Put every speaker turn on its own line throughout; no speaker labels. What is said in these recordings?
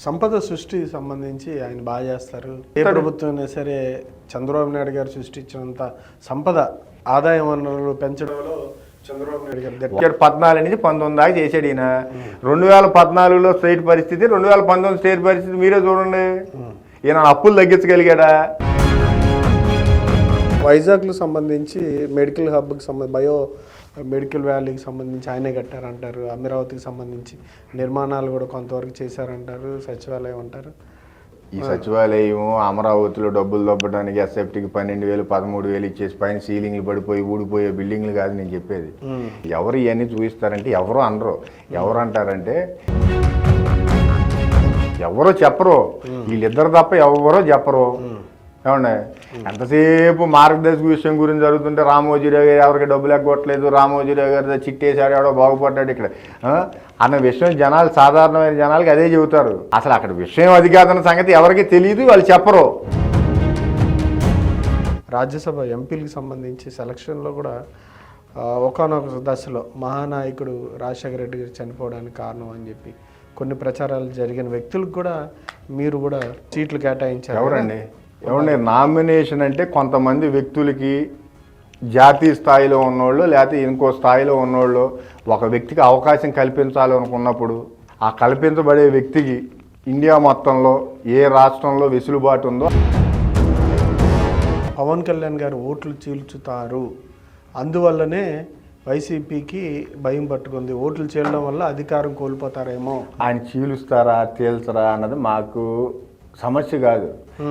సంపద సృష్టి సంబంధించి ఆయన బాగా చేస్తారు. ఏ ప్రభుత్వం అయినా సరే చంద్రబాబు నాయుడు గారు సృష్టించినంత సంపద ఆదాయ వనరులు పెంచడంలో చంద్రబాబు నాయుడు గారు
14 నుంచి 19 దాకా చేశాడు ఈయన. 2014లో స్టేట్ పరిస్థితి, 2019 స్టేట్ పరిస్థితి మీరే చూడండి. ఈయన అప్పులు తగ్గించగలిగాడా?
వైజాగ్కు సంబంధించి మెడికల్ హబ్కి బయో మెడికల్ వ్యాలీకి సంబంధించి ఆయనే కట్టారంటారు. అమరావతికి సంబంధించి నిర్మాణాలు కూడా కొంతవరకు చేశారంటారు. సచివాలయం అంటారు.
ఈ సచివాలయం అమరావతిలో డబ్బులు దొబ్బడానికి ఎస్ఎఫ్టీకి 12,000 13,000 ఇచ్చేసి పైన సీలింగ్లు పడిపోయి ఊడిపోయే బిల్డింగ్లు కాదు నేను చెప్పేది. ఎవరు ఇవన్నీ చూపిస్తారంటే ఎవరు అనరు. ఎవరు అంటారంటే ఎవరో చెప్పరు. వీళ్ళిద్దరు తప్ప ఎవరో చెప్పరు. ఏమండి, ఎంతసేపు మార్గదర్శక విషయం గురించి జరుగుతుంటే రామోజీరావు గారు ఎవరికి డబ్బులు ఎగ్గొట్టలేదు, రామోజీరావు గారు చిట్టేశాడు, ఎవడో బాగుపడ్డాడు ఇక్కడ అన్న విషయం జనాలు, సాధారణమైన జనాలకి అదే చెబుతారు. అసలు అక్కడ విషయం అది కాదన్న సంగతి ఎవరికి తెలియదు, వాళ్ళు చెప్పరు.
రాజ్యసభ ఎంపీలకు సంబంధించి సెలక్షన్లో కూడా ఒకానొక దశలో మహానాయకుడు రాజశేఖర రెడ్డి గారు చనిపోవడానికి కారణం అని చెప్పి కొన్ని ప్రచారాలు జరిగిన వ్యక్తులకు కూడా మీరు కూడా సీట్లు కేటాయించారు.
ఎవరండి? ఏమండి, నామినేషన్ అంటే కొంతమంది వ్యక్తులకి జాతీయ స్థాయిలో ఉన్నోళ్ళు లేకపోతే ఇంకో స్థాయిలో ఉన్నోళ్ళు ఒక వ్యక్తికి అవకాశం కల్పించాలనుకున్నప్పుడు ఆ కల్పించబడే వ్యక్తికి ఇండియా మొత్తంలో ఏ రాష్ట్రంలో వెసులుబాటు ఉందో
పవన్ కళ్యాణ్ గారు ఓట్లు చీల్చుతారు, అందువల్లనే వైసీపీకి భయం పట్టుకుంది, ఓట్లు చీలడం వల్ల అధికారం కోల్పోతారేమో.
ఆయన చీలుస్తారా తేల్చరా అన్నది మాకు సమస్య కాదు.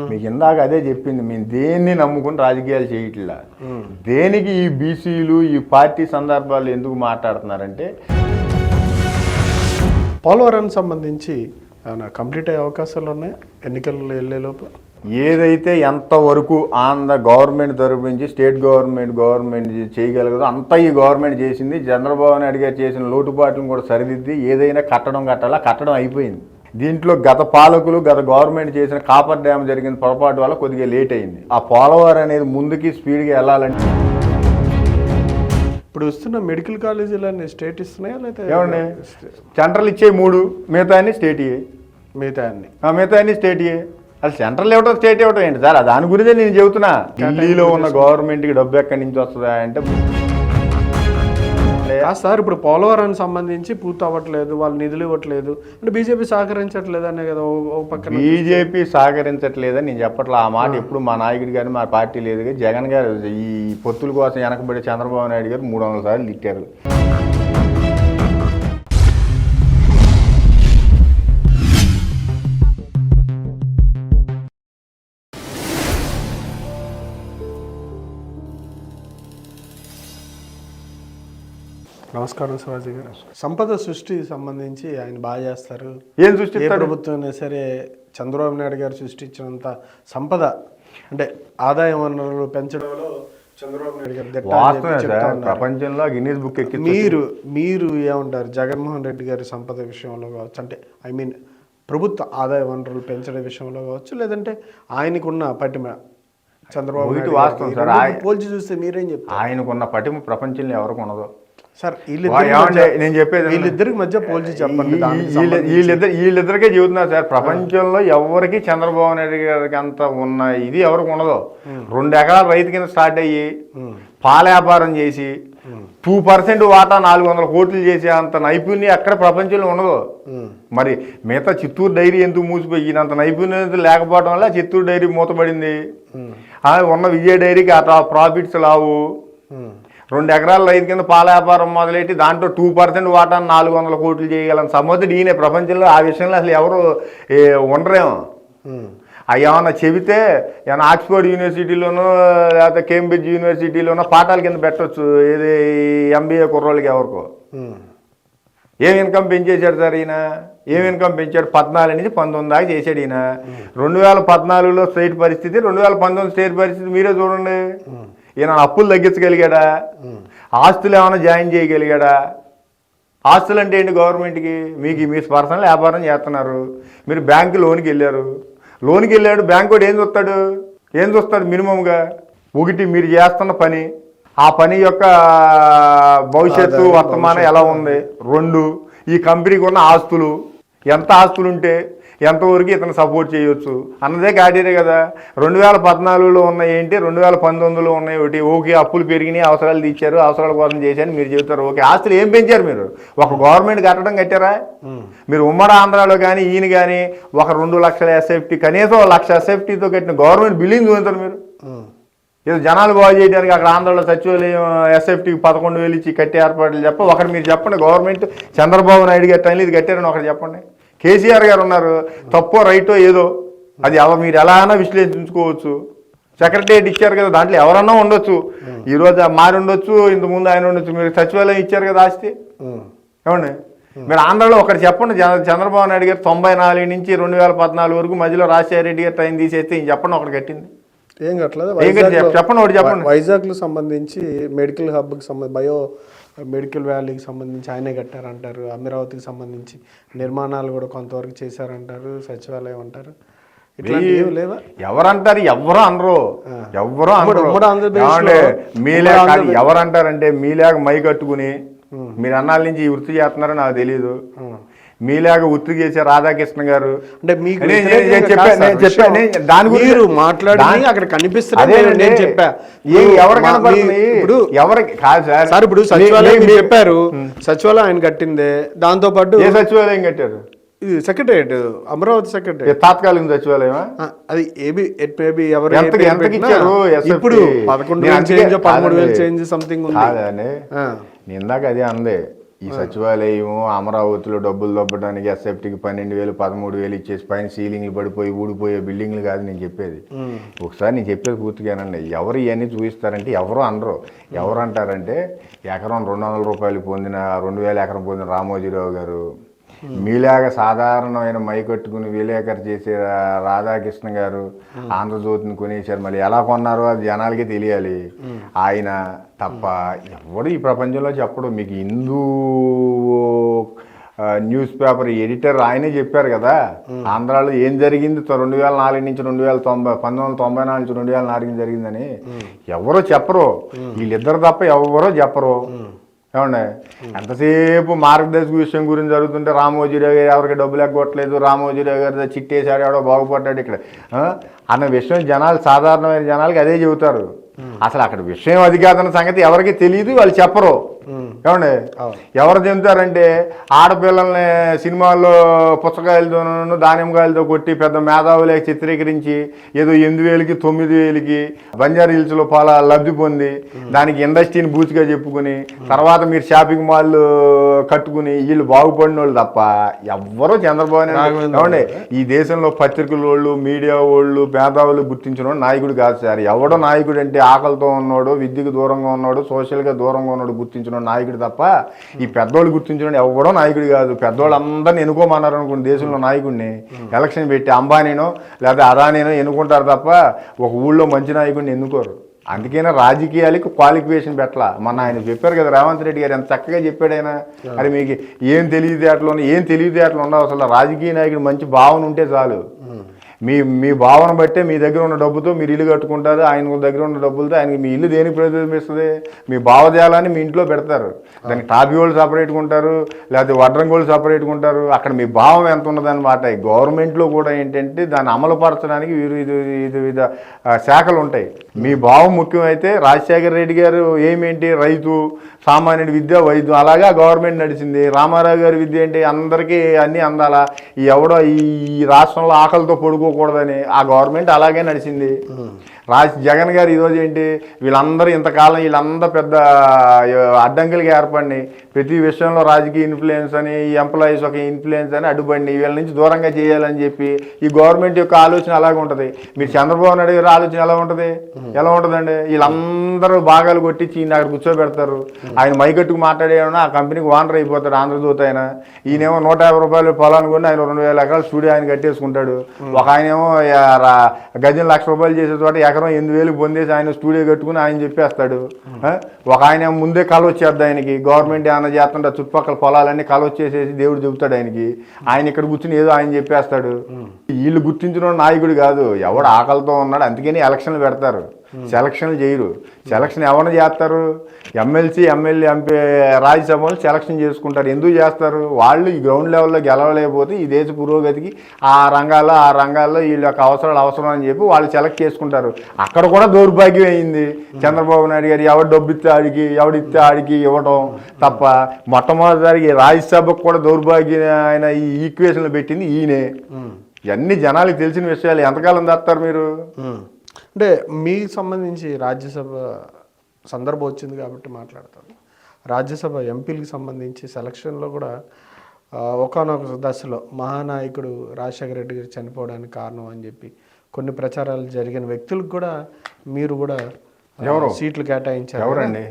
మీకు ఇందాక అదే చెప్పింది, మేము దేన్ని నమ్ముకుని రాజకీయాలు చేయట్లా. దేనికి ఈ బీసీలు ఈ పార్టీ సందర్భాలు ఎందుకు మాట్లాడుతున్నారంటే
పోలవరానికి సంబంధించి ఏమైనా కంప్లీట్ అయ్యే అవకాశాలు ఉన్నాయి ఎన్నికలు వెళ్ళేలోపు?
ఏదైతే ఎంతవరకు ఆంధ్ర గవర్నమెంట్ తరపు నుంచి స్టేట్ గవర్నమెంట్ చేయగలగదో అంతా ఈ గవర్నమెంట్ చేసింది. చంద్రబాబు నాయుడు గారు చేసిన లోటుపాట్లను కూడా సరిదిద్ది ఏదైనా కట్టడం అయిపోయింది. దీంట్లో గత పాలకులు గత గవర్నమెంట్ చేసిన కాపర్ డ్యామ్ జరిగిన పొరపాటు వల్ల కొద్దిగా లేట్ అయింది. ఆ పోలవరం అనేది ముందుకి స్పీడ్గా వెళ్ళాలంటే
ఇప్పుడు వస్తున్న మెడికల్ కాలేజీలన్నీ స్టేట్ ఇస్తున్నాయా లేదా?
ఏమండి, సెంట్రల్ ఇచ్చే 3, మిగతా అన్ని స్టేట్ ఇయ్యే.
మిగతా
అన్ని స్టేట్ ఇయ్యే. అసలు సెంట్రల్ ఇవ్వటం స్టేట్ ఇవ్వటం ఏంటి సార్? దాని గురించే నేను చెబుతున్నా. ఢిల్లీలో ఉన్న గవర్నమెంట్కి డబ్బు ఎక్కడి నుంచి వస్తుందా అంటే
సార్ ఇప్పుడు పోలవరానికి సంబంధించి పూర్తి అవ్వట్లేదు, వాళ్ళు నిధులు ఇవ్వట్లేదు అంటే బీజేపీ సహకరించట్లేదు అనే కదా ఓ పక్కన.
బీజేపీ సహకరించట్లేదని నేను చెప్పట్లా. ఆ మాట ఎప్పుడు మా నాయకుడు కానీ మా పార్టీ లేదు. కానీ జగన్ గారు ఈ పొత్తుల కోసం వెనకబడి చంద్రబాబు నాయుడు గారు 300 సార్లు తిట్టారు.
నమస్కారం శివాజీ గారు. సంపద సృష్టి సంబంధించి ఆయన బాగా చేస్తారు.
ఏం సృష్టి?
ఏ ప్రభుత్వం అయినా సరే చంద్రబాబు నాయుడు గారు సృష్టించినంత సంపద అంటే ఆదాయ వనరులు పెంచడంలో చంద్రబాబు నాయుడు గారు
ప్రపంచంలో గిన్నీస్ బుక్ ఎక్కి.
మీరు ఏమంటారు? జగన్మోహన్ రెడ్డి గారి సంపద విషయంలో కావచ్చు, అంటే ప్రభుత్వ ఆదాయ వనరులు పెంచడం విషయంలో కావచ్చు, లేదంటే ఆయనకున్న పటిమ చంద్రబాబు నాయుడు
వాస్తవం సార్.
పోల్చి చూస్తే మీరేం చెప్తారు?
ఆయనకున్న పటిమ ప్రపంచంలో ఎవరికి ఉండదు
సార్.
నేను చెప్పేది
వీళ్ళిద్దరికి మధ్య పోల్చి చెప్పండి.
వీళ్ళిద్దరికే చెబుతున్నా సార్. ప్రపంచంలో ఎవరికి చంద్రబాబు నాయుడు గారికి అంత ఉన్న ఇది ఎవరికి ఉండదు. 2 ఎకరాల రైతు కింద స్టార్ట్ అయ్యి పాల వ్యాపారం చేసి 2% వాటా 400 కోట్లు చేసే అంత నైపుణ్యం ఎక్కడ ప్రపంచంలో ఉండదు. మరి మిగతా చిత్తూరు డైరీ ఎందుకు మూసిపోయి అంత నైపుణ్యం లేకపోవడం వల్ల చిత్తూరు డైరీ మూతపడింది. ఉన్న విజయ డైరీకి ఆ ప్రాఫిట్స్ లావు. 2 ఎకరాల రైతు కింద పాల వ్యాపారం మొదలెట్టి దాంట్లో 2% వాటాను 400 కోట్లు చేయగలని సమర్థుడు ఈయన. ప్రపంచంలో ఆ విషయంలో అసలు ఎవరు ఉండరేమో. అవి ఏమన్నా చెబితే ఏమన్నా ఆక్స్ఫర్డ్ యూనివర్సిటీలోనో లేకపోతే కేంబ్రిడ్జ్ యూనివర్సిటీలోనో పాఠాల కింద పెట్టవచ్చు. ఏది MBA కుర్రోళ్ళకి ఎవరికో. ఏం ఇన్కమ్ పెంచేశాడు సార్ ఈయన? ఏం ఇన్కమ్ పెంచాడు? 14 నుంచి 19 దాకా చేశాడు ఈయన. 2014లో స్టేట్ పరిస్థితి, 2019 స్టేట్ పరిస్థితి మీరే చూడండి. ఈయన అప్పులు తగ్గించగలిగాడా? ఆస్తులు ఏమైనా జాయిన్ చేయగలిగాడా? ఆస్తులు అంటే ఏంటి గవర్నమెంట్కి? మీరు పర్సనల్ వ్యాపారం చేస్తున్నారు. మీరు బ్యాంకు లోన్కి వెళ్ళాడు. బ్యాంకు కూడా ఏం చూస్తాడు? మినిమంగా ఒకటి మీరు చేస్తున్న పని, ఆ పని యొక్క భవిష్యత్తు వర్తమానం ఎలా ఉంది. 2 ఈ కంపెనీకి ఉన్న ఆస్తులు ఎంత ఆస్తులు ఉంటే ఎంతవరకు ఇతను సపోర్ట్ చేయొచ్చు అన్నదే క్రైటీరియా కదా. 2014లో ఉన్నాయి ఏంటి, 2019లో ఉన్నాయి ఒకటి. ఓకే, అప్పులు పెరిగినాయి, అవసరాలు తీర్చారు, అవసరాల కోసం చేశారు మీరు చెబుతారు. ఓకే, ఆస్తులు ఏం పెంచారు మీరు? ఒక గవర్నమెంట్ కట్టడం కట్టారా? మీరు ఉమ్మడి ఆంధ్రాలో కానీ ఈయన కానీ ఒక 2 లక్షల ఎస్ఎఫ్టీ, కనీసం 1 లక్ష ఎస్ఎఫ్టీతో కట్టిన గవర్నమెంట్ బిల్డింగ్ చూస్తారు మీరు. ఏదో జనాలు బాగు చేయడానికి అక్కడ ఆంధ్రాలో సచివాలయం ఎస్ఎఫ్టీకి 11,000 ఇచ్చి కట్టే ఏర్పాట్లు ఒకరు మీరు చెప్పండి. గవర్నమెంట్ చంద్రబాబు నాయుడు గారి టైంలో ఇది కట్టారని ఒకటి చెప్పండి. కేసీఆర్ గారు ఉన్నారు, తప్పో రైటో ఏదో అది మీరు ఎలా అయినా విశ్లేషించుకోవచ్చు. సెక్రటరియట్ ఇచ్చారు కదా, దాంట్లో ఎవరన్నా ఉండొచ్చు, ఈరోజు మారి ఉండొచ్చు, ఇంతకుముందు ఆయన ఉండొచ్చు. మీరు సచివాలయం ఇచ్చారు కదా ఆస్తి, ఏమండి? మీరు ఆంధ్రాలో ఒకటి చెప్పండి, చంద్రబాబు నాయుడు గారు 94 నుంచి 2014 వరకు మధ్యలో రాజశేఖర రెడ్డి గారు టైం తీసేస్తే ఈయన చెప్పండి ఒకటి కట్టింది.
ఏం కట్టలేదు.
చెప్పండి ఒకటి చెప్పండి.
వైజాగ్కు సంబంధించి మెడికల్ హబ్కి సంబంధించి మెడికల్ వ్యాలీకి సంబంధించి ఆయనే కట్టారంటారు. అమరావతికి సంబంధించి నిర్మాణాలు కూడా కొంతవరకు చేశారంటారు, సచివాలయం అంటారు. ఇట్లాంటివి లేవా?
ఎవరంటారు? ఎవరు అనరు, ఎవరు అనరు. ఎవరంటారంటే మీలాగా మై కట్టుకుని మీరు అన్నాల నుంచి ఈ వృత్తి చేస్తున్నారో నాకు తెలియదు. మీలాగా వృత్తి చేసే రాధాకృష్ణ గారు అంటే దాని గురించి మాట్లాడి అక్కడ కనిపిస్తుంది. నేను చెప్పా ఎవరు కనపడుతుంది ఇప్పుడు ఎవరికి కాదు సార్. ఇప్పుడు సచివాలయం చెప్పారు, సచివాలయం ఆయన కట్టిందే. దాంతో పాటు ఏ సచివాలయం కట్టారు? ఇది సెక్రటరియట్, అమరావతి సెక్రటరియట్, తాత్కాలిక సచివాలయం. అది ఏబి ఎవరు ఇప్పుడు 13,000 చేంజ్ సంథింగ్ ఉంది. ఇందాక అదే అందే, ఈ సచివాలయం అమరావతిలో డబ్బులు దొబ్బడానికి ఎస్ఎఫ్టీకి 12,000 13,000 ఇచ్చేసి పైన సీలింగ్లు పడిపోయి ఊడిపోయే బిల్డింగ్లు కాదు నేను చెప్పేది. ఒకసారి నేను చెప్పేది పూర్తిగానండి. ఎవరు ఇవన్నీ చూపిస్తారంటే ఎవరు అనరు. ఎవరు అంటారంటే ఎకరం 200 రూపాయలు పొందిన 2,000 ఎకరం పొందిన రామోజీరావు గారు, మీలాగా సాధారణమైన మైకట్టుకుని విలేకరు చేసే రాధాకృష్ణ గారు ఆంధ్రజ్యోతిని కొనేశారు. మళ్ళీ ఎలా కొన్నారో అది జనాలకే తెలియాలి. ఆయన తప్ప ఎవడు ఈ ప్రపంచంలో చెప్పడు. మీకు హిందూ న్యూస్ పేపర్ ఎడిటర్ ఆయనే చెప్పారు కదా, ఆంధ్రాలో ఏం జరిగింది 2004 నుంచి 1994 నుంచి 2004 జరిగిందని. ఎవరో చెప్పరు, వీళ్ళిద్దరు తప్ప ఎవరో చెప్పరు. ఏమండి, ఎంతసేపు మార్గదర్శక విషయం గురించి జరుగుతుంటే రామోజీరావు గారు ఎవరికి డబ్బులు ఎగ్గొట్టలేదు, రామోజీరావు గారు చిట్టేశాడు, ఎవడో బాగుపడ్డాడు ఇక్కడ అన్న విషయం జనాలు, సాధారణమైన జనాలకి అదే చెబుతారు. అసలు అక్కడ విషయం అది కాదన్న సంగతి ఎవరికి తెలియదు, వాళ్ళు చెప్పరు. ఏమండి, ఎవరు చెబుతారంటే ఆడపిల్లల్ని సినిమాల్లో పుచ్చకాయలతోనూ దానిమ్మకాయలతో కొట్టి పెద్ద మేధావులే చిత్రీకరించి ఏదో 8,000కి 9,000కి బంజారా హిల్స్లో లబ్ధి పొంది దానికి ఇండస్ట్రీని బూచిగా చెప్పుకుని తర్వాత మీరు షాపింగ్ మాల్ కట్టుకుని వీళ్ళు బాగుపడిన వాళ్ళు తప్ప ఎవ్వరూ చంద్రబాబు నాయుడు ఏమండి ఈ దేశంలో పత్రికల వాళ్ళు, మీడియా వాళ్ళు, మేధావులు గుర్తించిన నాయకుడు కాదు సార్. ఎవడో నాయకుడు అంటే ఆకలితో ఉన్నాడు, విద్యకు దూరంగా ఉన్నాడు, సోషల్గా దూరంగా ఉన్నాడు గుర్తించిన నాయకుడు తప్ప ఈ పెద్దోళ్ళు గుర్తించిన ఎవడో నాయకుడు కాదు. పెద్దోళ్ళు అందరిని ఎన్నుకోమన్నారు అనుకోండి దేశంలో నాయకుడిని, ఎలక్షన్ పెట్టి అంబానీనో లేదా అదానీనో ఎన్నుకుంటారు తప్ప ఒక ఊళ్ళో మంచి నాయకుడిని ఎన్నుకోరు. అందుకైనా రాజకీయాలకి క్వాలిఫికేషన్ పెట్టాల. మన ఆయన చెప్పారు కదా రేవంత్ రెడ్డి గారు, ఎంత చక్కగా చెప్పాడు ఆయన. అది మీకు ఏం తెలివితేటలు ఉండవు. అసలు రాజకీయ నాయకుడు మంచి భావన ఉంటే చాలు. మీ భావన బట్టే మీ దగ్గర ఉన్న డబ్బుతో మీరు ఇల్లు కట్టుకుంటారు, ఆయన దగ్గర ఉన్న డబ్బులతో ఆయనకి మీ ఇల్లు దేనికి ప్రతిబింబిస్తుంది? మీ భావజాలాన్ని మీ ఇంట్లో పెడతారు. దానికి టాపీ వాళ్ళు సపరేట్గా ఉంటారు, లేకపోతే వడ్రంగోళ్ళు సపరేట్గా ఉంటారు. అక్కడ మీ భావం ఎంత ఉన్నదన్నమాట. గవర్నమెంట్లో కూడా ఏంటంటే దాన్ని అమలుపరచడానికి వివిధ శాఖలు ఉంటాయి. మీ భావం ముఖ్యమైతే రాజశేఖర రెడ్డి గారు ఏమేంటి రైతు, సామాన్యుడి విద్య, వైద్యం, అలాగా గవర్నమెంట్ నడిచింది. రామారావు గారి విద్య ఏంటి అందరికీ అన్నీ అందాలా. ఎవడో ఈ రాష్ట్రంలో ఆకలితో పడుకోకూడదని ఆ గవర్నమెంట్ అలాగే నడిచింది. జగన్ గారు ఈరోజు ఏంటి వీళ్ళందరూ ఇంతకాలం వీళ్ళందరూ పెద్ద అడ్డంకులుగా ఏర్పడి ప్రతి విషయంలో రాజకీయ ఇన్ఫ్లుయెన్స్ అని, ఈ ఎంప్లాయీస్ ఒక ఇన్ఫ్లుయెన్స్ అని అడ్డుపడి వీళ్ళ నుంచి దూరంగా చేయాలని చెప్పి ఈ గవర్నమెంట్ యొక్క ఆలోచన అలాగే ఉంటుంది. మీరు చంద్రబాబు నాయుడు గారి ఆలోచన ఎలా ఉంటుందండి? వీళ్ళందరూ భాగాలు కొట్టించి ఈయన అక్కడ కూర్చోబెడతారు. ఆయన మైకట్టుకు మాట్లాడేమన్నా ఆ కంపెనీకి ఓనర్ అయిపోతాడు ఆంధ్రజ్యోతి ఆయన. ఈయనేమో 150 రూపాయలు పొలాన్ని కొని ఆయన 2,000 ఎకరాలు స్టూడియో ఆయన కట్టేసుకుంటాడు. ఒక ఆయనేమో గజం 1,00,000 రూపాయలు చేసే చోట ఎకరం 8,000 పొందేసి ఆయన స్టూడియో కట్టుకుని ఆయన చెప్పేస్తాడు. ఒక ఆయన ముందే కళ వచ్చేద్ది ఆయనకి, గవర్నమెంట్ ఏమైనా చేస్తుంటే చుట్టుపక్కల పొలాలన్నీ కళ వచ్చేసేసి దేవుడు చెబుతాడు ఆయనకి. ఆయన ఇక్కడ కూర్చుని ఏదో ఆయన చెప్పేస్తాడు. వీళ్ళు గుర్తించిన నాయకుడు కాదు, ఎవడు ఆకలితో ఉన్నాడు. అందుకని ఎలక్షన్లు పెడతారు. సెలక్షన్లు చేయరు. సెలక్షన్ ఎవరిని చేస్తారు? ఎమ్మెల్సీ, ఎమ్మెల్యే, ఎంపీ, రాజ్యసభలు సెలక్షన్ చేసుకుంటారు. ఎందుకు చేస్తారు? వాళ్ళు ఈ గ్రౌండ్ లెవెల్లో గెలవలేకపోతే ఈ దేశ పురోగతికి ఆ రంగాల్లో వీళ్ళ యొక్క అవసరాలు అవసరం అని చెప్పి వాళ్ళు సెలెక్ట్ చేసుకుంటారు. అక్కడ కూడా దౌర్భాగ్యం అయింది. చంద్రబాబు నాయుడు గారు ఎవడు డబ్బిస్తే ఆడికి, ఎవడిస్తే ఆడికి ఇవ్వడం తప్ప మొట్టమొదటిసారి రాజ్యసభకు కూడా దౌర్భాగ్యం ఆయన ఈ ఈక్వేషన్లు పెట్టింది ఈయనే. ఇవన్నీ జనాలకు తెలిసిన విషయాలు. ఎంతకాలం దాస్తారు మీరు?
అంటే మీకు సంబంధించి రాజ్యసభ సందర్భం వచ్చింది కాబట్టి మాట్లాడతాను. రాజ్యసభ ఎంపీలకు సంబంధించి సెలక్షన్లో కూడా ఒకానొక దశలో మహానాయకుడు రాజశేఖర రెడ్డి గారు చనిపోవడానికి కారణం అని చెప్పి కొన్ని ప్రచారాలు జరిగిన వ్యక్తులకు కూడా మీరు కూడా సీట్లు కేటాయించారు.
ఎవరండి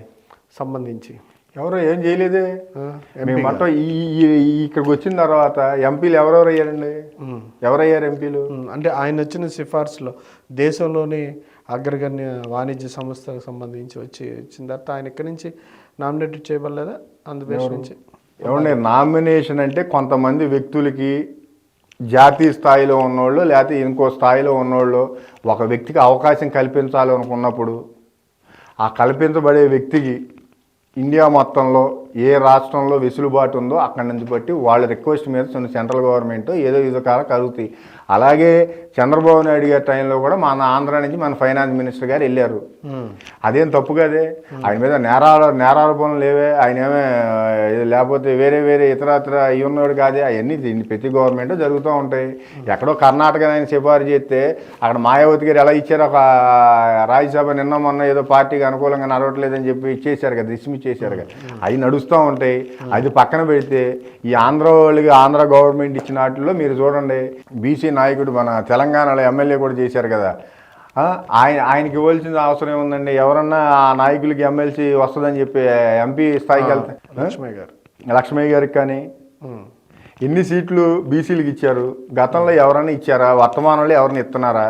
సంబంధించి?
ఎవరో ఏం చేయలేదే. మొత్తం ఇక్కడికి వచ్చిన తర్వాత ఎంపీలు ఎవరెవరు అయ్యారండి? ఎవరయ్యారు ఎంపీలు?
అంటే ఆయన వచ్చిన సిఫార్సులో దేశంలోని అగ్రగణ్య వాణిజ్య సంస్థలకు సంబంధించి వచ్చిన తర్వాత ఆయన ఇక్కడి నుంచి నామినేట్ చేయబడలేదా ఆంధ్రప్రదేశ్ నుంచి?
ఏమండి, నామినేషన్ అంటే కొంతమంది వ్యక్తులకి జాతీయ స్థాయిలో ఉన్నోళ్ళు లేకపోతే ఇంకో స్థాయిలో ఉన్నోళ్ళు ఒక వ్యక్తికి అవకాశం కల్పించాలనుకున్నప్పుడు ఆ కల్పించబడే వ్యక్తికి ఇండియా మొత్తంలో ఏ రాష్ట్రంలో వెసులుబాటు ఉందో అక్కడి నుంచి బట్టి వాళ్ళ రిక్వెస్ట్ మీద సెంట్రల్ గవర్నమెంట్ ఏదో విధకాలు కలుగుతాయి. అలాగే చంద్రబాబు నాయుడు గారి టైంలో కూడా మన ఆంధ్ర నుంచి మన ఫైనాన్స్ మినిస్టర్ గారు వెళ్ళారు. అదేం తప్పు కదే. ఆయన మీద నేరారోపణలు లేవే. ఆయన ఏమే లేకపోతే వేరే ఇతర ఇవి ఉన్నాడు కాదే. అవన్నీ ప్రతి గవర్నమెంట్ జరుగుతూ ఉంటాయి. ఎక్కడో కర్ణాటక ఆయన సిఫారు చేస్తే అక్కడ మాయావతి గారు ఎలా ఇచ్చారు? ఒక రాజ్యసభ నిన్న మొన్న ఏదో పార్టీకి అనుకూలంగా నడవట్లేదని చెప్పి ఇచ్చేశారు కదా, డిస్మిస్ చేశారు కదా. అవి నడుస్తూ ఉంటాయి. అది పక్కన పెడితే ఈ ఆంధ్ర వాళ్ళకి ఆంధ్ర గవర్నమెంట్ ఇచ్చిన వాటిల్లో మీరు చూడండి, బీసీ నాయకుడు మన తెలంగాణలో ఎమ్మెల్యే కూడా చేశారు కదా. ఆయనకి ఇవ్వాల్సిన అవసరం ఏముందండి? ఎవరన్నా ఆ నాయకులకి ఎమ్మెల్సీ వస్తుందని చెప్పి ఎంపీ స్థాయికి వెళ్తే లక్ష్మయ్య గారికి కానీ ఎన్ని సీట్లు బీసీలకు ఇచ్చారు? గతంలో ఎవరైనా ఇచ్చారా? వర్తమానంలో ఎవరిని ఇస్తున్నారా?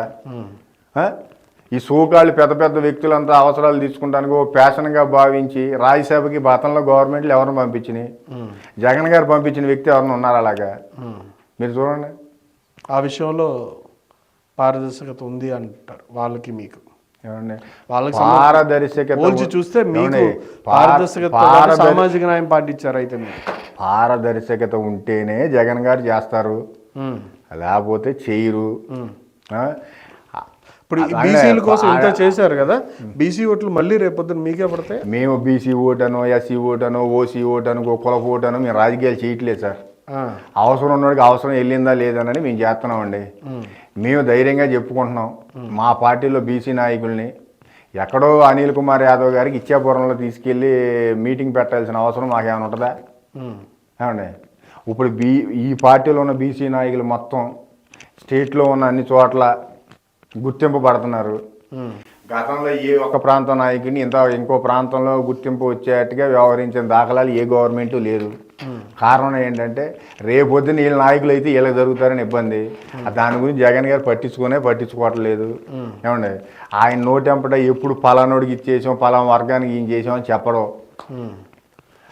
ఈ సోకాళ్ళు పెద్ద పెద్ద వ్యక్తులంతా అవసరాలు తీసుకుంటానికి ఒక ప్యాషన్గా భావించి రాజ్యసభకి గతంలో గవర్నమెంట్లు ఎవరిని పంపించినాయి? జగన్ గారు పంపించిన వ్యక్తి ఎవరైనా ఉన్నారు అలాగా? మీరు చూడండి.
ఆ విషయంలో పారదర్శకత ఉంది అంటారు వాళ్ళకి, మీకు వాళ్ళకి
పారదర్శకత
చూస్తే మీకు పారదర్శకత సామాజిక న్యాయం పాటించారు. అయితే మీరు
పారదర్శకత ఉంటేనే జగన్ గారు చేస్తారు, లేకపోతే చేయరు.
ఇప్పుడు బీసీల కోసం ఇంత చేశారు కదా, బీసీ ఓట్లు మళ్ళీ రేపొద్దున మీకే పడతాయి.
మేము బీసీ ఓటను, ఎస్సీ ఓటను, ఓసీ ఓటను, కులపు ఓటను మేము రాజకీయాలు చేయట్లేదు సార్. అవసరం ఉన్నవాడికి అవసరం వెళ్ళిందా లేదనని మేము చేస్తున్నామండి. మేము ధైర్యంగా చెప్పుకుంటున్నాం. మా పార్టీలో బీసీ నాయకుల్ని ఎక్కడో అనిల్ కుమార్ యాదవ్ గారికి ఇచ్చాపురంలో తీసుకెళ్ళి మీటింగ్ పెట్టాల్సిన అవసరం మాకేమైనా ఉంటుందా? ఏమండి, ఇప్పుడు ఈ పార్టీలో ఉన్న బీసీ నాయకులు మొత్తం స్టేట్లో ఉన్న అన్ని చోట్ల గుర్తింపబడుతున్నారు. గతంలో ఏ ఒక్క ప్రాంతం నాయకుడిని ఇంకో ప్రాంతంలో గుర్తింపు వచ్చేట్టుగా వ్యవహరించిన దాఖలాలు ఏ గవర్నమెంటు లేదు. కారణం ఏంటంటే రేపొద్దున వీళ్ళ నాయకులు అయితే వీళ్ళకి జరుగుతారని ఇబ్బంది. దాని గురించి జగన్ గారు పట్టించుకోవట్లేదు. ఏమండి, ఆయన నోటెంపట ఎప్పుడు పలానోడికి ఇచ్చేసాం, పలానా వర్గానికి ఏం చేసామని చెప్పడం.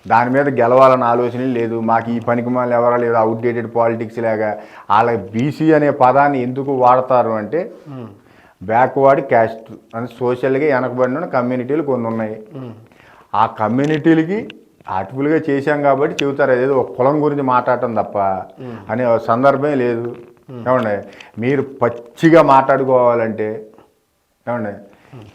దాని మీద గెలవాలని ఆలోచన లేదు. మాకు ఈ పనికిమాలు ఎవరా లేదు, అవుట్డేటెడ్ పాలిటిక్స్ లాగా. వాళ్ళ బీసీ అనే పదాన్ని ఎందుకు వాడతారు అంటే బ్యాక్వర్డ్ క్యాస్ట్ అని సోషల్గా వెనకబడిన కమ్యూనిటీలు కొన్ని ఉన్నాయి. ఆ కమ్యూనిటీలకి ఆర్టిఫుల్గా చేశాం కాబట్టి చెబుతారు. అదేదో ఒక కులం గురించి మాట్లాడటం తప్ప అనే సందర్భమే లేదు. ఏమండి, మీరు పచ్చిగా మాట్లాడుకోవాలంటే ఏమండి,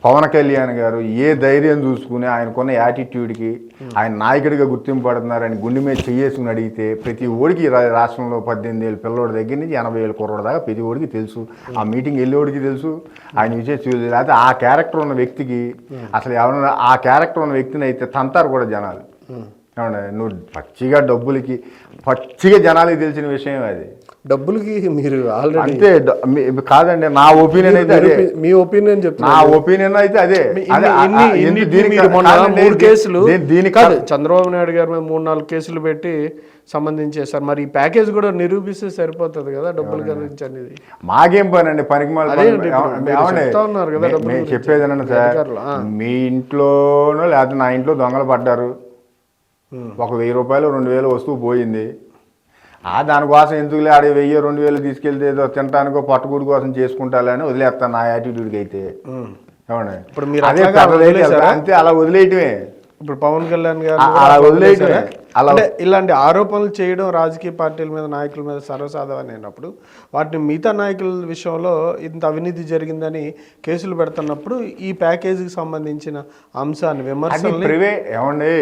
పవన్ కళ్యాణ్ గారు ఏ ధైర్యం చూసుకుని ఆయనకున్న యాటిట్యూడ్కి ఆయన నాయకుడిగా గుర్తింపు పడుతున్నారని గుండె మీద చెయ్యేసుకుని అడిగితే ప్రతి ఓడికి రాష్ట్రంలో 18,000 పిల్లోడి దగ్గర నుంచి 80,000 కుర్రోడి దాకా ప్రతి ఓడికి తెలుసు. ఆ మీటింగ్ వెళ్ళేవాడికి తెలుసు, ఆయన విషయం చూసి. లేకపోతే ఆ క్యారెక్టర్ ఉన్న వ్యక్తికి అసలు ఎవరైనా ఆ క్యారెక్టర్ ఉన్న వ్యక్తిని అయితే తంతారు కూడా జనాలు. ఏమన్నా, నువ్వు పచ్చిగా జనాలకి తెలిసిన విషయం అది.
డబ్బులకి మీరు ఆల్రెడీ
అంతే కాదండి. నా ఒపీనియన్ అయితే అదే.
మీ ఒపీనియన్ చెప్తున్నా.
నా ఒపీనియన్ అయితే అదే.
కేసులు కాదు, చంద్రబాబు నాయుడు గారి మీద 3-4 కేసులు పెట్టి సంబంధించేసారు. మరి ఈ ప్యాకేజ్ కూడా నిరూపిస్తే సరిపోతుంది కదా డబ్బులు గురించి అనేది.
మాకేం పని అండి, పనికిమాల
మేము
చెప్పేదేనండి సార్. మీ ఇంట్లోనో లేకపోతే నా ఇంట్లో దొంగలు పడ్డారు, ఒక 1,000 రూపాయలు 2,000 వస్తువు పోయింది. దానికోసం ఎందుకులే 1,000-2,000 తీసుకెళ్తే ఏదో తినడానికో పట్టుకూడి కోసం చేసుకుంటాలని వదిలేస్తాను నా యాటిట్యూడ్కి అయితే. ఏమండి
ఇప్పుడు మీరు
అదే
అట్లాగా
పెద్దదైతే
వదిలేశారా?
అంతే, అలా వదిలేయటమే.
ఇప్పుడు పవన్ కళ్యాణ్ గారు
అలా వదిలేయటమే. అలా
అంటే ఇలాంటి ఆరోపణలు చేయడం రాజకీయ పార్టీల మీద, నాయకుల మీద సర్వసాధారణం అయినప్పుడు వాటిని మిగతా నాయకుల విషయంలో ఇంత అవినీతి జరిగిందని కేసులు పెడుతున్నప్పుడు ఈ ప్యాకేజీకి సంబంధించిన అంశాన్ని
అది
విమర్శల్ని
ఏమండి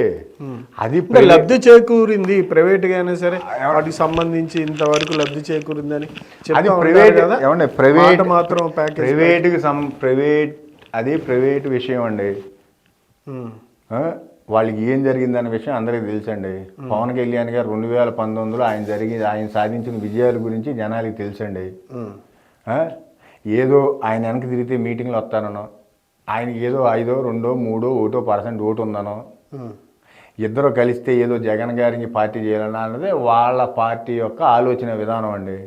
అది
అంటే లబ్ధి చేకూరింది ప్రైవేట్గా అయినా సరే వాటికి సంబంధించి ఇంతవరకు లబ్ధి చేకూరిందని
అది
చెప్తా
ప్రైవేట్
ఉంటారు కదా.
ఏమండి ప్రైవేట్
మాట మాత్రం ప్యాకేజ్
ప్రైవేట్ అది ప్రైవేట్ విషయం అండి. వాళ్ళకి ఏం జరిగిందనే విషయం అందరికీ తెలుసండి. పవన్ కళ్యాణ్ గారు 2019లో ఆయన సాధించిన విజయాల గురించి జనాలకి తెలుసండి. ఏదో ఆయన వెనక్కి తిరిగితే మీటింగ్లు వస్తానో, ఆయనకి ఏదో 5, 2, 3, 1% ఓటు ఉందనో, ఇద్దరు కలిస్తే ఏదో జగన్ గారికి పార్టీ చేయాలన్నా అన్నదే వాళ్ళ పార్టీ యొక్క ఆలోచన విధానం అండి.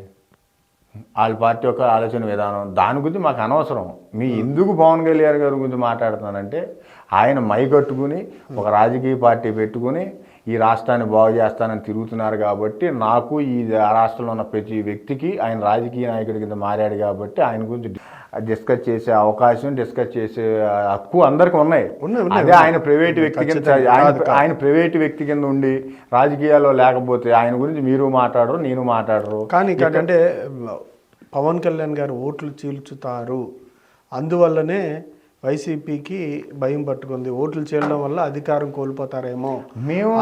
వాళ్ళ పార్టీ యొక్క ఆలోచన విధానం. దాని గురించి మాకు అనవసరం. మీ ఎందుకు పవన్ కళ్యాణ్ గారి గురించి మాట్లాడుతున్నానంటే, ఆయన మైకట్టుకుని ఒక రాజకీయ పార్టీ పెట్టుకుని ఈ రాష్ట్రాన్ని బాగు చేస్తానని తిరుగుతున్నారు కాబట్టి, నాకు ఈ రాష్ట్రంలో ఉన్న ప్రతి వ్యక్తికి ఆయన రాజకీయ నాయకుడి కింద మారాడు కాబట్టి ఆయన గురించి డిస్కస్ చేసే అవకాశం, డిస్కస్ చేసే హక్కు అందరికీ ఉన్నాయి. అదే ఆయన ప్రైవేట్ వ్యక్తి కింద ఆయన ప్రైవేట్ వ్యక్తి కింద ఉండి రాజకీయాల్లో లేకపోతే ఆయన గురించి మీరు మాట్లాడరు, నేను మాట్లాడరు.
కానీ అంటే పవన్ కళ్యాణ్ గారు ఓట్లు చీల్చుతారు, అందువల్లనే వైసీపీకి భయం పట్టుకుంది, ఓట్లు చేయడం వల్ల అధికారం కోల్పోతారేమో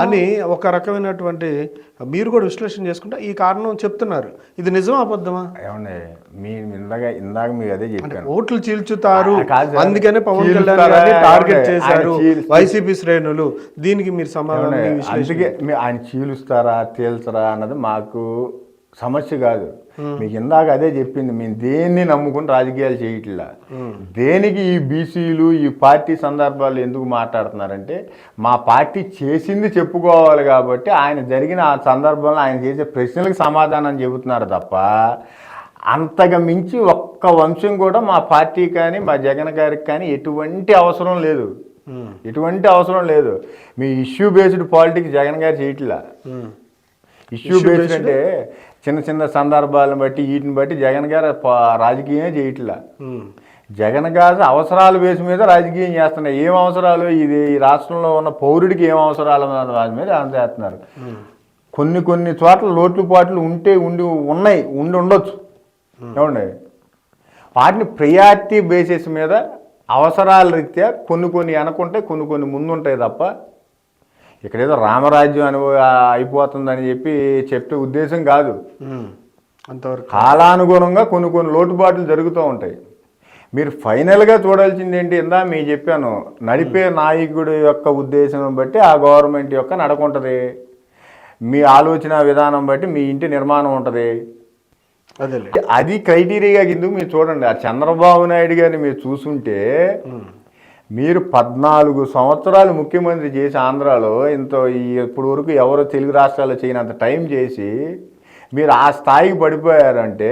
అని ఒక రకమైనటువంటి మీరు కూడా విశ్లేషణ చేసుకుంటే ఈ కారణం చెప్తున్నారు. ఇది నిజమా అబద్ధమా?
ఏమండి మీ ఇందాక మీరు అదే చెప్పారు,
ఓట్లు చీల్చుతారు అందుకనే పవన్ కళ్యాణ్ గారిని టార్గెట్ చేశారు వైసీపీ శ్రేణులు. దీనికి మీరు సమాధానం
అందుకే ఆయన చీలుస్తారా తేల్చరా అన్నది మాకు సమస్య కాదు. మీకు ఇందాక అదే చెప్పింది, మేము దేన్ని నమ్ముకుని రాజకీయాలు చేయట్లా. దేనికి ఈ బీసీలు ఈ పార్టీ సందర్భాలు ఎందుకు మాట్లాడుతున్నారంటే, మా పార్టీ చేసింది చెప్పుకోవాలి కాబట్టి ఆయన జరిగిన ఆ సందర్భంలో ఆయన చేసే ప్రశ్నలకు సమాధానం చెబుతున్నారు తప్ప, అంతగా మించి ఒక్క వంశం కూడా మా పార్టీ కానీ మా జగన్ గారికి కానీ ఎటువంటి అవసరం లేదు. ఎటువంటి అవసరం లేదు. మీ ఇష్యూ బేస్డ్ పాలిటిక్స్ జగన్ గారు చేయట్లా. ఇష్యూ బేస్డ్ అంటే చిన్న చిన్న సందర్భాలను బట్టి వీటిని బట్టి జగన్ గారు రాజకీయం చేయట్లా. జగన్ గారు అవసరాల బేస్ మీద రాజకీయం చేస్తున్నారు. ఏం అవసరాలు, ఇది ఈ రాష్ట్రంలో ఉన్న పౌరుడికి ఏం అవసరాలు అన్న దాని మీద ఆయన చేస్తున్నారు. కొన్ని చోట్ల లోట్లు పాట్లు ఉండొచ్చు ఏమండి, వాటిని ప్రయారిటీ బేసిస్ మీద అవసరాల రీత్యా కొన్ని అనుకుంటే కొన్ని ముందుంటాయి తప్ప, ఇక్కడేదో రామరాజ్యం అయిపోతుందని చెప్పే ఉద్దేశం కాదు.
అంతవరకు
కాలానుగుణంగా కొన్ని లోటుపాట్లు జరుగుతూ ఉంటాయి. మీరు ఫైనల్గా చూడాల్సింది ఏంటి, మీకు చెప్పాను, నడిపే నాయకుడి యొక్క ఉద్దేశం బట్టి ఆ గవర్నమెంట్ యొక్క నడకుంటుంది. మీ ఆలోచన విధానం బట్టి మీ ఇంటి నిర్మాణం ఉంటుంది. అది క్రైటీరియా కింద మీరు చూడండి. ఆ చంద్రబాబు నాయుడు గారిని మీరు చూసుంటే, మీరు 14 సంవత్సరాలు ముఖ్యమంత్రి చేసి ఆంధ్రాలో ఇప్పుడు వరకు ఎవరో తెలుగు రాష్ట్రాల్లో చేయనంత టైం చేసి మీరు ఆ స్థాయికి పడిపోయారంటే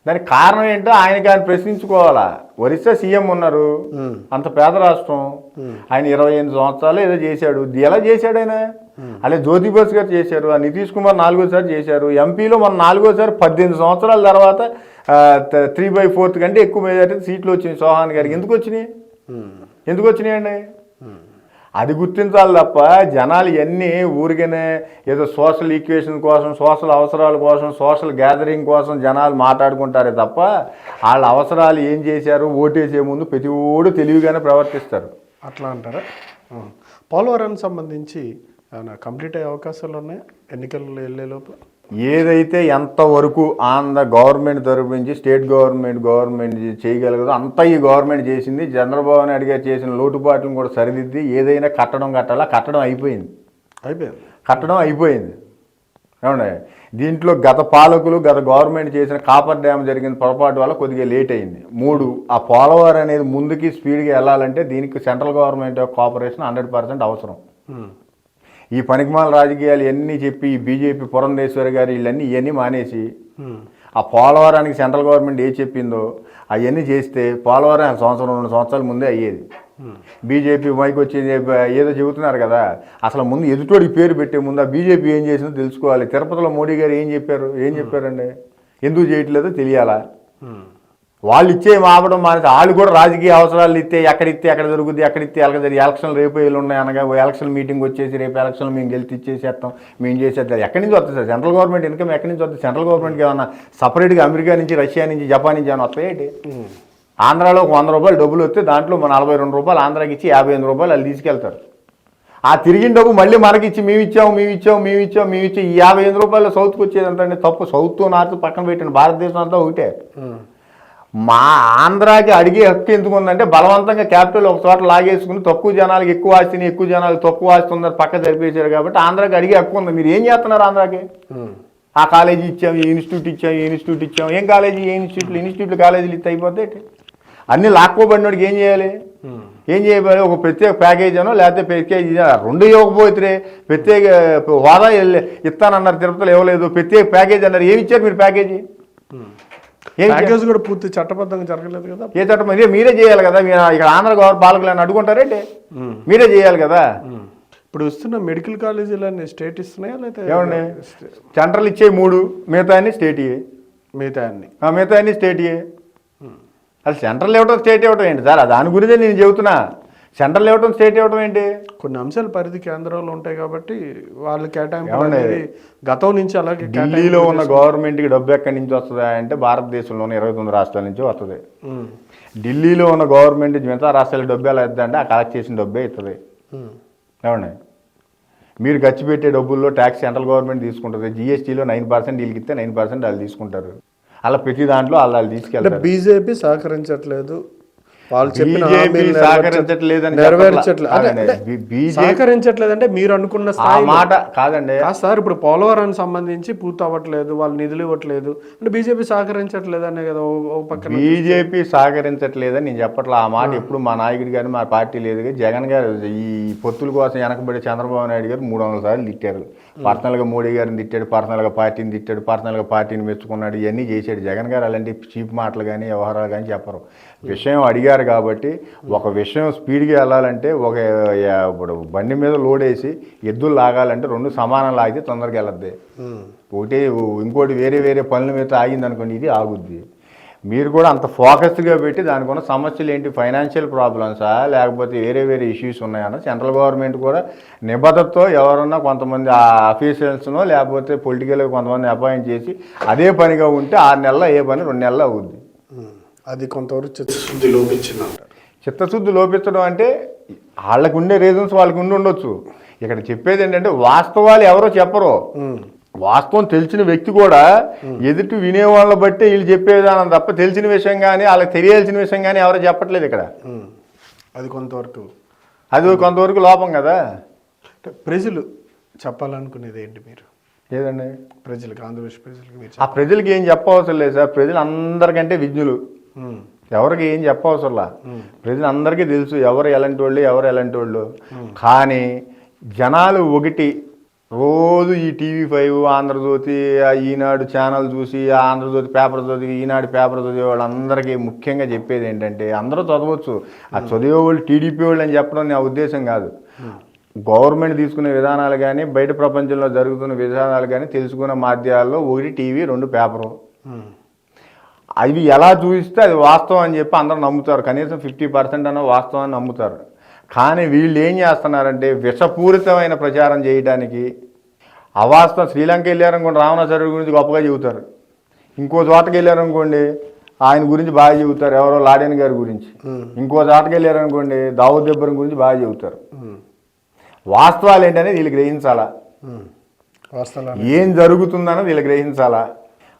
దానికి కారణం ఏంటో ఆయన ప్రశ్నించుకోవాలా. ఒరిస్సా సీఎం ఉన్నారు, అంత పేద రాష్ట్రం, ఆయన 28 సంవత్సరాలు ఏదో చేశాడు. ఎలా చేశాడు ఆయన? అలాగే జ్యోతి బస్ గారు చేశారు, ఆ నితీష్ కుమార్ 4వ సారి చేశారు. ఎంపీలో మన 4వ సారి 18 సంవత్సరాల తర్వాత 3/4 కంటే ఎక్కువ మెజారిటీ సీట్లు వచ్చినాయి చౌహాన్ గారికి. ఎందుకు వచ్చినాయండి? అది గుర్తించాలి తప్ప జనాలు ఇవన్నీ ఊరికనే ఏదో సోషల్ ఈక్వేషన్ కోసం, సోషల్ అవసరాల కోసం, సోషల్ గ్యాదరింగ్ కోసం జనాలు మాట్లాడుకుంటారే తప్ప వాళ్ళ అవసరాలు ఏం చేశారు ఓటేసే ముందు ప్రతి ఓడు తెలివిగానే ప్రవర్తిస్తారు.
అట్లా అంటారా? పోలవరానికి సంబంధించి ఏమైనా కంప్లీట్ అయ్యే అవకాశాలు ఉన్నాయా ఎన్నికల్లో వెళ్ళే లోపల?
ఏదైతే ఎంతవరకు ఆంధ్ర గవర్నమెంట్ తరపు నుంచి స్టేట్ గవర్నమెంట్ చేయగలగదో అంతా ఈ గవర్నమెంట్ చేసింది. చంద్రబాబు నాయుడు గారు చేసిన లోటుపాట్లను కూడా సరిదిద్ది ఏదైనా కట్టడాలా కట్టడం అయిపోయింది. ఏమండి, దీంట్లో గత పాలకులు గత గవర్నమెంట్ చేసిన కాపర్ డ్యామ్ జరిగిన పొరపాటు వల్ల కొద్దిగా లేట్ అయింది. 3 ఆ పోలవరం అనేది ముందుకి స్పీడ్గా వెళ్ళాలంటే దీనికి సెంట్రల్ గవర్నమెంట్ యొక్క కోఆపరేషన్ 100% అవసరం. ఈ పనికిమాల రాజకీయాలు ఇవన్నీ చెప్పి ఈ బీజేపీ పురంధేశ్వరి గారు ఇవన్నీ మానేసి ఆ పోలవరానికి సెంట్రల్ గవర్నమెంట్ ఏ చెప్పిందో అవన్నీ చేస్తే పోలవరం 1-2 సంవత్సరాల ముందే అయ్యేది. బీజేపీ మైకి వచ్చి ఏదో చెబుతున్నారు కదా, అసలు ముందు ఎదుటోడికి పేరు పెట్టే ముందు ఆ బీజేపీ ఏం చేసిందో తెలుసుకోవాలి. తిరుపతిలో మోడీ గారు ఏం చెప్పారండి? ఎందుకు చేయట్లేదో తెలియాలా? వాళ్ళు ఇచ్చే ఆపడం మానేసి వాళ్ళు కూడా రాజకీయ అవసరాలు ఇస్తే ఎక్కడ దొరుకుద్ది ఎక్కడిస్తే ఎలక్షన్లు రేపు ఏళ్ళు ఉన్నాయి అనగా ఎలక్షన్ మీటింగ్ వచ్చేసి రేపు ఎలక్షన్ మేము గెలిచి ఇచ్చేసేస్తాం మేము చేసేద్దాం. ఎక్కడి నుంచి వస్తుంది సార్ సెంట్రల్ గవర్నమెంట్ ఇన్కమ్ ఎక్కడి నుంచి వస్తుంది? సెంట్రల్ గవర్నమెంట్కి ఏమన్నా సపరేట్గా అమెరికా నుంచి రష్యా నుంచి జపాన్ నుంచి ఏమైనా వస్తాయేంటి? ఆంధ్రాలో ఒక 100 రూపాయలు డబ్బులు వస్తే దాంట్లో 42 రూపాయలు ఆంధ్రాకి ఇచ్చి 58 రూపాయలు వాళ్ళు తీసుకెళ్తారు. ఆ తిరిగిన డబ్బు మళ్ళీ మనకి ఇచ్చి మేము ఇచ్చాం ఈ 58 రూపాయలు సౌత్కి వచ్చేది అంతండి. తప్పు. సౌత్ నార్త్ పక్కన పెట్టండి, భారతదేశం అంతా ఒకటే. మా ఆంధ్రాకి అడిగే హక్కు ఎందుకు ఉందంటే బలవంతంగా క్యాపిటల్ ఒక చోట లాగేసుకుని తక్కువ జనాలకి ఎక్కువ ఆస్తిని ఎక్కువ జనాలకు తక్కువ ఆస్తి ఉందని పక్క జరిపేశారు కాబట్టి ఆంధ్రాకి అడిగే హక్కు ఉంది. మీరు ఏం చేస్తున్నారు ఆంధ్రాకి? ఆ కాలేజీ ఇచ్చాం, ఈ ఇన్స్టిట్యూట్ ఇచ్చాం. ఏం కాలేజీ, ఏ ఇన్స్టిట్యూట్లు కాలేజీలు ఇస్తే అయిపోతే అన్నీ లాక్కోబడినోడికి ఏం చేయాలి? ఏం చేయబోయే ఒక ప్రత్యేక ప్యాకేజ్ అనో లేకపోతే ప్యాకేజ్ రెండు ఇవ్వకపోతే ప్రత్యేక హోదా ఇస్తానన్నారు, తిరుపతిలో ఇవ్వలేదు. ప్రత్యేక ప్యాకేజ్ అన్నారు, ఏమి ఇచ్చారు మీరు ప్యాకేజీ?
ప్యాకేజ్ కూడా పూర్తి చట్టబద్ధంగా జరగలేదు కదా.
ఏ చట్టం? మీరే చేయాలి కదా. మీరు ఇక్కడ ఆంధ్ర గవర్నమెంట్ పాలకులను అడుగుంటారేంటి? మీరే చేయాలి కదా.
ఇప్పుడు వస్తున్న మెడికల్ కాలేజీలన్నీ స్టేట్ ఇస్తున్నాయా లేదా?
ఏమండి, సెంట్రల్ ఇచ్చే 3, మిగతా అన్ని స్టేట్ ఇయ్యే. మిగతా అన్ని స్టేట్ ఇయ్యే. అది సెంట్రల్ ఇవ్వటం స్టేట్ ఇవ్వటం ఏంటి సార్? దాని గురించే నేను చెబుతున్నా. సెంట్రల్ ఇవ్వటం స్టేట్ ఇవ్వటం ఏంటి?
కొన్ని అంశాలు పరిధి కేంద్రంలో ఉంటాయి కాబట్టి వాళ్ళు కేటాయింపు గతం నుంచి అలాగే.
ఢిల్లీలో ఉన్న గవర్నమెంట్కి డబ్బు ఎక్కడి నుంచి వస్తుందా అంటే భారతదేశంలోని 29 రాష్ట్రాల నుంచి వస్తుంది. ఢిల్లీలో ఉన్న గవర్నమెంట్ మిగతా రాష్ట్రాల డబ్బు ఎలా ఇద్దంటే ఆ కలెక్ట్ చేసిన డబ్బే ఇస్తుంది. ఏమండి, మీరు ఖర్చు పెట్టే డబ్బుల్లో ట్యాక్స్ సెంట్రల్ గవర్నమెంట్ తీసుకుంటుంది. జిఎస్టీలో 9% వీళ్ళకి ఇస్తే 9% వాళ్ళు తీసుకుంటారు. అలా ప్రతి దాంట్లో వాళ్ళు తీసుకెళ్తారు.
బీజేపీ సహకరించట్లేదు, సహకరించట్లేదంటే మీరు అనుకున్న
మాట కాదండి
సార్. ఇప్పుడు పోలవరానికి సంబంధించి పూర్తి అవ్వట్లేదు, వాళ్ళు నిధులు ఇవ్వట్లేదు అంటే బీజేపీ సహకరించట్లేదనే కదా పక్కన.
బీజేపీ సహకరించట్లేదని నేను చెప్పట్లా. ఆ మాట ఎప్పుడు మా నాయకుడు గారు మా పార్టీ లేదు. జగన్ గారు ఈ పొత్తుల కోసం వెనకబడి చంద్రబాబు నాయుడు గారు 300 సార్లు తిట్టారు. పర్సనల్గా మోడీ గారిని తిట్టాడు, పర్సనల్గా పార్టీని తిట్టాడు, పర్సనల్గా పార్టీని మెచ్చుకున్నాడు. ఇవన్నీ చేశాడు. జగన్ గారు అలాంటి చీప్ మాటలు కానీ వ్యవహారాలు కానీ చెప్పరు. విషయం అడిగారు కాబట్టి ఒక విషయం స్పీడ్గా వెళ్ళాలంటే ఇప్పుడు బండి మీద లోడ్ వేసి ఎద్దులు లాగాలంటే 2 సమానం లాగితే తొందరగా వెళ్ళద్ది. ఒకటి ఇంకోటి వేరే పనుల మీద ఆగింది అనుకోండి, ఇది ఆగుద్ది. మీరు కూడా అంత ఫోకస్గా పెట్టి దానికి ఉన్న సమస్యలు ఏంటి, ఫైనాన్షియల్ ప్రాబ్లమ్సా లేకపోతే వేరే ఇష్యూస్ ఉన్నాయన్న సెంట్రల్ గవర్నమెంట్ కూడా నిబద్ధతతో ఎవరన్నా కొంతమంది అఫీషియల్స్నో లేకపోతే పొలిటికల్గా కొంతమంది అపాయింట్ చేసి అదే పనిగా ఉంటే 6 నెలల ఏ పని 2 నెలలు అవుద్ది.
అది కొంతవరకు చిత్తశుద్ధి లోపించిందంటారు.
చిత్తశుద్ధి లోపించడం అంటే వాళ్ళకు ఉండే రీజన్స్ వాళ్ళకి ఉండొచ్చు. ఇక్కడ చెప్పేది ఏంటంటే వాస్తవాలు ఎవరో చెప్పరు. వాస్తవం తెలిసిన వ్యక్తి కూడా ఎదుటి వినేవాళ్ళని బట్టి వీళ్ళు చెప్పేదానం తప్ప తెలిసిన విషయం కానీ వాళ్ళకి తెలియాల్సిన విషయం కానీ ఎవరో చెప్పట్లేదు ఇక్కడ.
అది కొంతవరకు
లోపం కదా.
ప్రజలు చెప్పాలనుకునేది ఏంటి మీరు?
ఏదండి
ప్రజలకు, ఆంధ్రప్రదేశ్ ప్రజలకు మీరు
ఆ ప్రజలకి ఏం చెప్పవసరం లేదు సార్. ప్రజలు అందరికంటే విజ్ఞులు. ఎవరికి ఏం చెప్పవసరంలా. ప్రజలందరికీ తెలుసు ఎవరు ఎలాంటి వాళ్ళు. కానీ జనాలు ఒకటి రోజు ఈ TV5, ఆంధ్రజ్యోతి, ఈనాడు ఛానల్ చూసి, ఆంధ్రజ్యోతి పేపర్ చదివి, ఈనాడు పేపర్ చదివే వాళ్ళందరికీ ముఖ్యంగా చెప్పేది ఏంటంటే అందరూ చదవచ్చు. ఆ చదివే వాళ్ళు టీడీపీ వాళ్ళు అని చెప్పడం నా ఉద్దేశం కాదు. గవర్నమెంట్ తీసుకునే విధానాలు కానీ బయట ప్రపంచంలో జరుగుతున్న విధానాలు కానీ తెలుసుకున్న మాధ్యమాల్లో 1 టీవీ 2 పేపరు. అవి ఎలా చూపిస్తే అది వాస్తవం అని చెప్పి అందరూ నమ్ముతారు. కనీసం 50% అన్న వాస్తవాన్ని నమ్ముతారు. కానీ వీళ్ళు ఏం చేస్తున్నారంటే విషపూరితమైన ప్రచారం చేయడానికి అవాస్తవం. శ్రీలంక వెళ్ళారనుకోండి రావణాచార్యుడి గురించి గొప్పగా చెబుతారు. ఇంకో చోటకి వెళ్ళారనుకోండి ఆయన గురించి బాగా చెబుతారు, ఎవరో లాడెన్ గారి గురించి. ఇంకో చోటకి వెళ్ళారనుకోండి దావూద్ ఇబ్రహీం గురించి బాగా చెబుతారు. వాస్తవాలు ఏంటనేది వీళ్ళు గ్రహించాలా, ఏం జరుగుతుందన్నది వీళ్ళు గ్రహించాలా.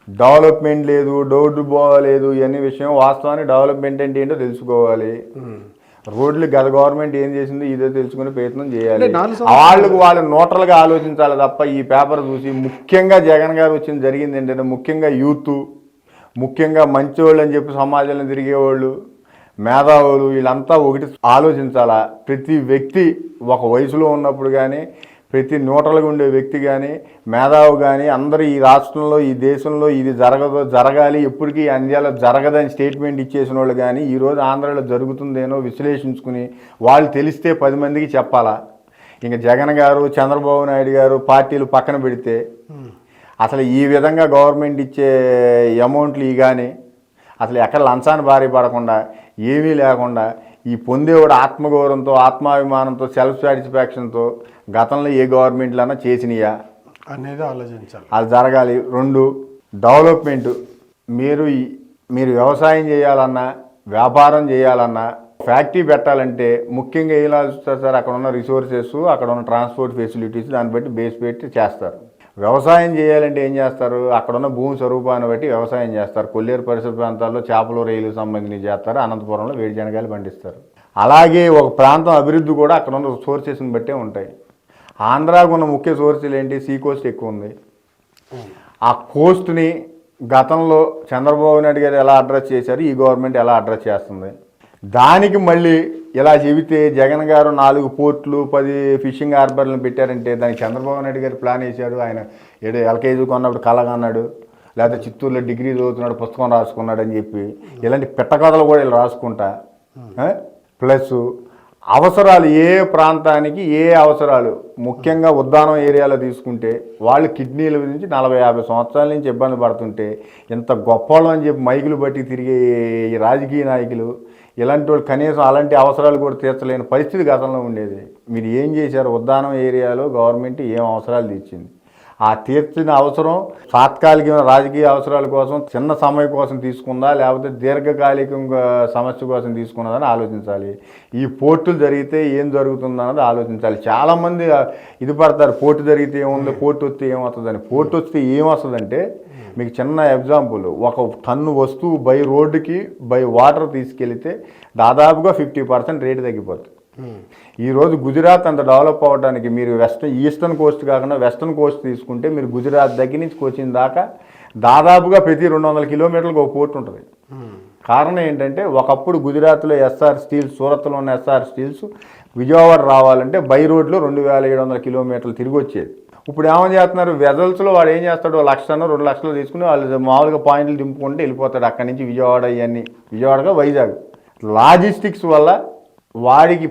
డెవలప్మెంట్ లేదు, డోర్ పోలేదు, ఇవన్నీ విషయం. వాస్తవాన్ని డెవలప్మెంట్ అంటే ఏంటో తెలుసుకోవాలి. రోడ్లు గత గవర్నమెంట్ ఏం చేసిందో ఇదే తెలుసుకునే ప్రయత్నం చేయాలి. వాళ్ళు నోటలుగా ఆలోచించాలి తప్ప ఈ పేపర్ చూసి. ముఖ్యంగా జగన్ గారు వచ్చింది జరిగింది ఏంటంటే ముఖ్యంగా యూత్, ముఖ్యంగా మంచివాళ్ళు అని చెప్పి సమాజంలో తిరిగేవాళ్ళు, మేధావులు వీళ్ళంతా ఒకటి ఆలోచించాలా. ప్రతి వ్యక్తి ఒక వయసులో ఉన్నప్పుడు కానీ ప్రతి న్యూట్రల్గా ఉండే వ్యక్తి కానీ మేధావు కానీ అందరూ ఈ రాష్ట్రంలో ఈ దేశంలో ఇది జరగాలి ఎప్పటికీ అంద్యాలో జరగదని స్టేట్మెంట్ ఇచ్చేసిన వాళ్ళు కానీ ఈరోజు ఆంధ్రాలో జరుగుతుందేనో విశ్లేషించుకుని వాళ్ళు తెలిస్తే 10 మందికి చెప్పాలా. ఇంకా జగన్ గారు చంద్రబాబు నాయుడు గారు పార్టీలు పక్కన పెడితే అసలు ఈ విధంగా గవర్నమెంట్ ఇచ్చే అమౌంట్లు కానీ అసలు ఎక్కడ లంచాన్ని బారి పడకుండా ఏమీ లేకుండా ఈ పొందేవాడు ఆత్మగౌరవంతో ఆత్మాభిమానంతో సెల్ఫ్ సాటిస్ఫాక్షన్తో గతంలో ఏ గవర్నమెంట్లన్నా చేసినాయా
అనేది ఆలోచించాలి.
అది జరగాలి. 2 డెవలప్మెంట్. మీరు వ్యవసాయం చేయాలన్నా వ్యాపారం చేయాలన్నా ఫ్యాక్టరీ పెట్టాలంటే ముఖ్యంగా ఏం ఆలోచిస్తారు సార్? అక్కడ ఉన్న రిసోర్సెస్, అక్కడ ఉన్న ట్రాన్స్పోర్ట్ ఫెసిలిటీస్, దాన్ని బట్టి బేస్ పెట్టి చేస్తారు. వ్యవసాయం చేయాలంటే ఏం చేస్తారు? అక్కడ ఉన్న భూమి స్వరూపాన్ని బట్టి వ్యవసాయం చేస్తారు. కొల్లేరు పరిసర ప్రాంతాల్లో చేపలు రైలుకు సంబంధించి చేస్తారు. అనంతపురంలో వేడిశనగలు పండిస్తారు. అలాగే ఒక ప్రాంతం అభివృద్ధి కూడా అక్కడ ఉన్న సోర్సెస్ని బట్టే ఉంటాయి. ఆంధ్రాకు ఉన్న ముఖ్య సోర్సులు ఏంటి? సీ కోస్ట్ ఎక్కువ ఉంది. ఆ కోస్ట్ని గతంలో చంద్రబాబు నాయుడు గారు ఎలా అడ్రస్ చేశారు, ఈ గవర్నమెంట్ ఎలా అడ్రస్ చేస్తుంది? దానికి మళ్ళీ ఇలా చెబితే జగన్ గారు 4 పోర్ట్లు 10 ఫిషింగ్ హార్బర్లను పెట్టారంటే దానికి చంద్రబాబు నాయుడు గారు ప్లాన్ వేశాడు. ఆయన ఎల్కేజీ కొన్నప్పుడు కలగన్నాడు, లేకపోతే చిత్తూరులో డిగ్రీ చదువుతున్నాడు, పుస్తకం రాసుకున్నాడు అని చెప్పి ఇలాంటి పెట్టకథలు కూడా ఇలా రాసుకుంటా. ప్లస్ అవసరాలు, ఏ ప్రాంతానికి ఏ అవసరాలు, ముఖ్యంగా ఉద్దానం ఏరియాలో తీసుకుంటే వాళ్ళు కిడ్నీల గురించి 40-50 సంవత్సరాల నుంచి ఇబ్బంది పడుతుంటే ఇంత గొప్పవాళ్ళు అని చెప్పి మైకులు బట్టి తిరిగే ఈ రాజకీయ నాయకులు ఇలాంటి వాళ్ళు కనీసం అలాంటి అవసరాలు కూడా తీర్చలేని పరిస్థితి గతంలో ఉండేది. మీరు ఏం చేశారు? ఉద్దానం ఏరియాలో గవర్నమెంట్ ఏం అవసరాలు తీర్చింది? ఆ తీర్చిన అవసరం తాత్కాలిక రాజకీయ అవసరాల కోసం చిన్న సమయం కోసం తీసుకుందా, లేకపోతే దీర్ఘకాలికంగా సమస్య కోసం తీసుకున్నదని ఆలోచించాలి. ఈ పోర్టులు జరిగితే ఏం జరుగుతుందన్నది ఆలోచించాలి. చాలామంది ఇది పడతారు, పోర్టు జరిగితే ఏముంది, పోర్టు వస్తే ఏమవుతుందని. పోర్టు వస్తే ఏమొస్తుందంటే, మీకు చిన్న ఎగ్జాంపుల్, 1 టన్ను వస్తువు బై రోడ్డుకి బై వాటర్ తీసుకెళ్తే దాదాపుగా 50% రేటు తగ్గిపోతుంది. ఈరోజు గుజరాత్ అంత డెవలప్ అవ్వడానికి మీరు ఈస్టర్న్ కోస్ట్ కాకుండా వెస్టర్న్ కోస్ట్ తీసుకుంటే మీరు గుజరాత్ దగ్గర నుంచి కోచిన్ దాకా దాదాపుగా ప్రతి 200 కిలోమీటర్లకు ఒక పోర్ట్ ఉంటుంది. కారణం ఏంటంటే ఒకప్పుడు గుజరాత్లో ఎస్ఆర్ స్టీల్స్, సూరత్లో ఉన్న ఎస్ఆర్ స్టీల్స్ విజయవాడ రావాలంటే బై రోడ్లో 2700 కిలోమీటర్లు తిరిగి వచ్చేది. ఇప్పుడు ఏమని చేస్తున్నారు? వెజల్స్లో వాడు ఏం చేస్తాడు? 1 లక్ష 2 లక్షలు తీసుకుని వాళ్ళు మామూలుగా పాయింట్లు దింపుకుంటే వెళ్ళిపోతాడు. అక్కడి నుంచి విజయవాడ, ఇవన్నీ విజయవాడగా వైజాగ్. లాజిస్టిక్స్ వల్ల వాడికి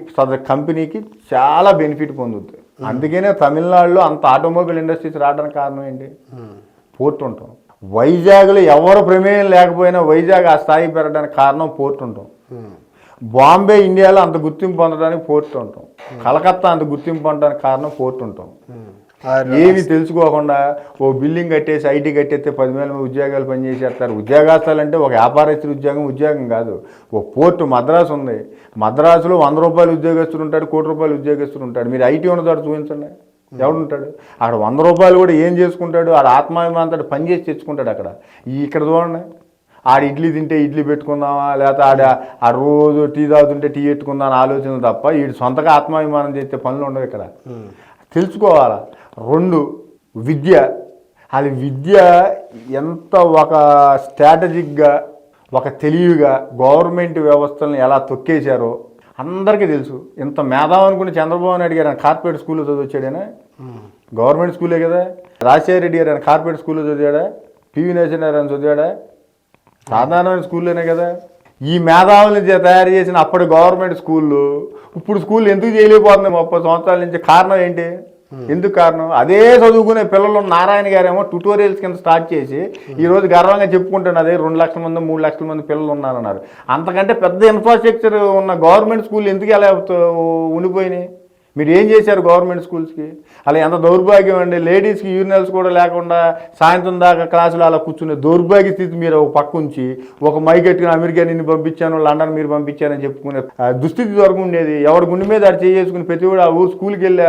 కంపెనీకి చాలా బెనిఫిట్ పొందుతుంది. అందుకనే తమిళనాడులో అంత ఆటోమొబైల్ ఇండస్ట్రీస్ రావడానికి కారణం ఏంటి? పోర్ట్ ఉంటాం. వైజాగ్లో ఎవరు ప్రమేయం లేకపోయినా వైజాగ్ ఆ స్థాయి పెరగడానికి కారణం పోర్ట్ ఉంటాం. బాంబే ఇండియాలో అంత గుర్తింపు పొందడానికి పోర్ట్ ఉంటాం. కలకత్తా అంత గుర్తింపు పొందడానికి కారణం పోర్ట్ ఉంటాం. ఏవి తెలుసుకోకుండా ఓ బిల్డింగ్ కట్టేసి ఐటీ కట్టేస్తే 10,000 మంది ఉద్యోగాలు పనిచేసేస్తారు. ఉద్యోగాస్తాలు అంటే ఒక వ్యాపారస్తుల ఉద్యోగం కాదు. ఒక పోర్టు మద్రాసు ఉంది, మద్రాసులో 100 రూపాయలు ఉద్యోగస్తుడు ఉంటాడు, 1 కోటి రూపాయలు ఉద్యోగస్తుడు ఉంటాడు. మీరు ఐటీ ఉన్న చోట చూపించండి, ఎవడుంటాడు? అక్కడ 100 రూపాయలు కూడా ఏం చేసుకుంటాడు? ఆడ ఆత్మాభిమానంతో పని చేసి తెచ్చుకుంటాడు. అక్కడ ఇక్కడ చూడండి, ఆడ ఇడ్లీ తింటే ఇడ్లీ పెట్టుకుందామా, లేకపోతే ఆ రోజు టీ తాగుతుంటే టీ పెట్టుకుందాం అని ఆలోచన తప్ప వీడు సొంతగా ఆత్మాభిమానం చేస్తే పనులు ఉండవు. ఇక్కడ తెలుసుకోవాలా. 2 విద్య. అది విద్య ఎంత ఒక స్ట్రాటజిక్గా, ఒక తెలివిగా గవర్నమెంట్ వ్యవస్థలను ఎలా తొక్కేశారో అందరికీ తెలుసు. ఇంత మేధావి అనుకుని చంద్రబాబు నాయుడు గారు కార్పొరేట్ స్కూల్లో చదివచ్చాడేనా? గవర్నమెంట్ స్కూలే కదా. రాజశేఖర రెడ్డి గారు కార్పొరేట్ స్కూల్లో చదివాడా? పివి నరసింహారావు చదివాడా? సాధారణమైన స్కూల్లోనే కదా. ఈ మేధావుల్ని తయారు చేసిన అప్పటి గవర్నమెంట్ స్కూళ్ళు ఇప్పుడు స్కూల్ ఎందుకు చేయలేకపోతుంది 30 సంవత్సరాల నుంచి? కారణం ఏంటి? ఎందుకు కారణం? అదే చదువుకునే పిల్లలు నారాయణ గారేమో ట్యూటోరియల్స్ కింద స్టార్ట్ చేసి ఈరోజు గర్వంగా చెప్పుకుంటాను, అదే 2 లక్షల మంది 3 లక్షల మంది పిల్లలు ఉన్నారన్నారు. అంతకంటే పెద్ద ఇన్ఫ్రాస్ట్రక్చర్ ఉన్న గవర్నమెంట్ స్కూల్ ఎందుకు ఎలా ఉండిపోయినాయి? మీరు ఏం చేశారు గవర్నమెంట్ స్కూల్స్కి? అలా ఎంత దౌర్భాగ్యం అండి. లేడీస్కి యూరినల్స్ కూడా లేకుండా సాయంత్రం దాకా క్లాసులు అలా కూర్చునే దౌర్భాగ్య స్థితి మీరు ఒక పక్క ఉంచి ఒక మైకెట్టుకుని అమెరికా నిన్ను పంపించాను, లండన్ మీరు పంపించారని చెప్పుకునే దుస్థితి వరకు ఉండేది. ఎవరి గుండె మీద అది చేసుకుని ప్రతి కూడా ఆ ఊరు స్కూల్కి వెళ్ళి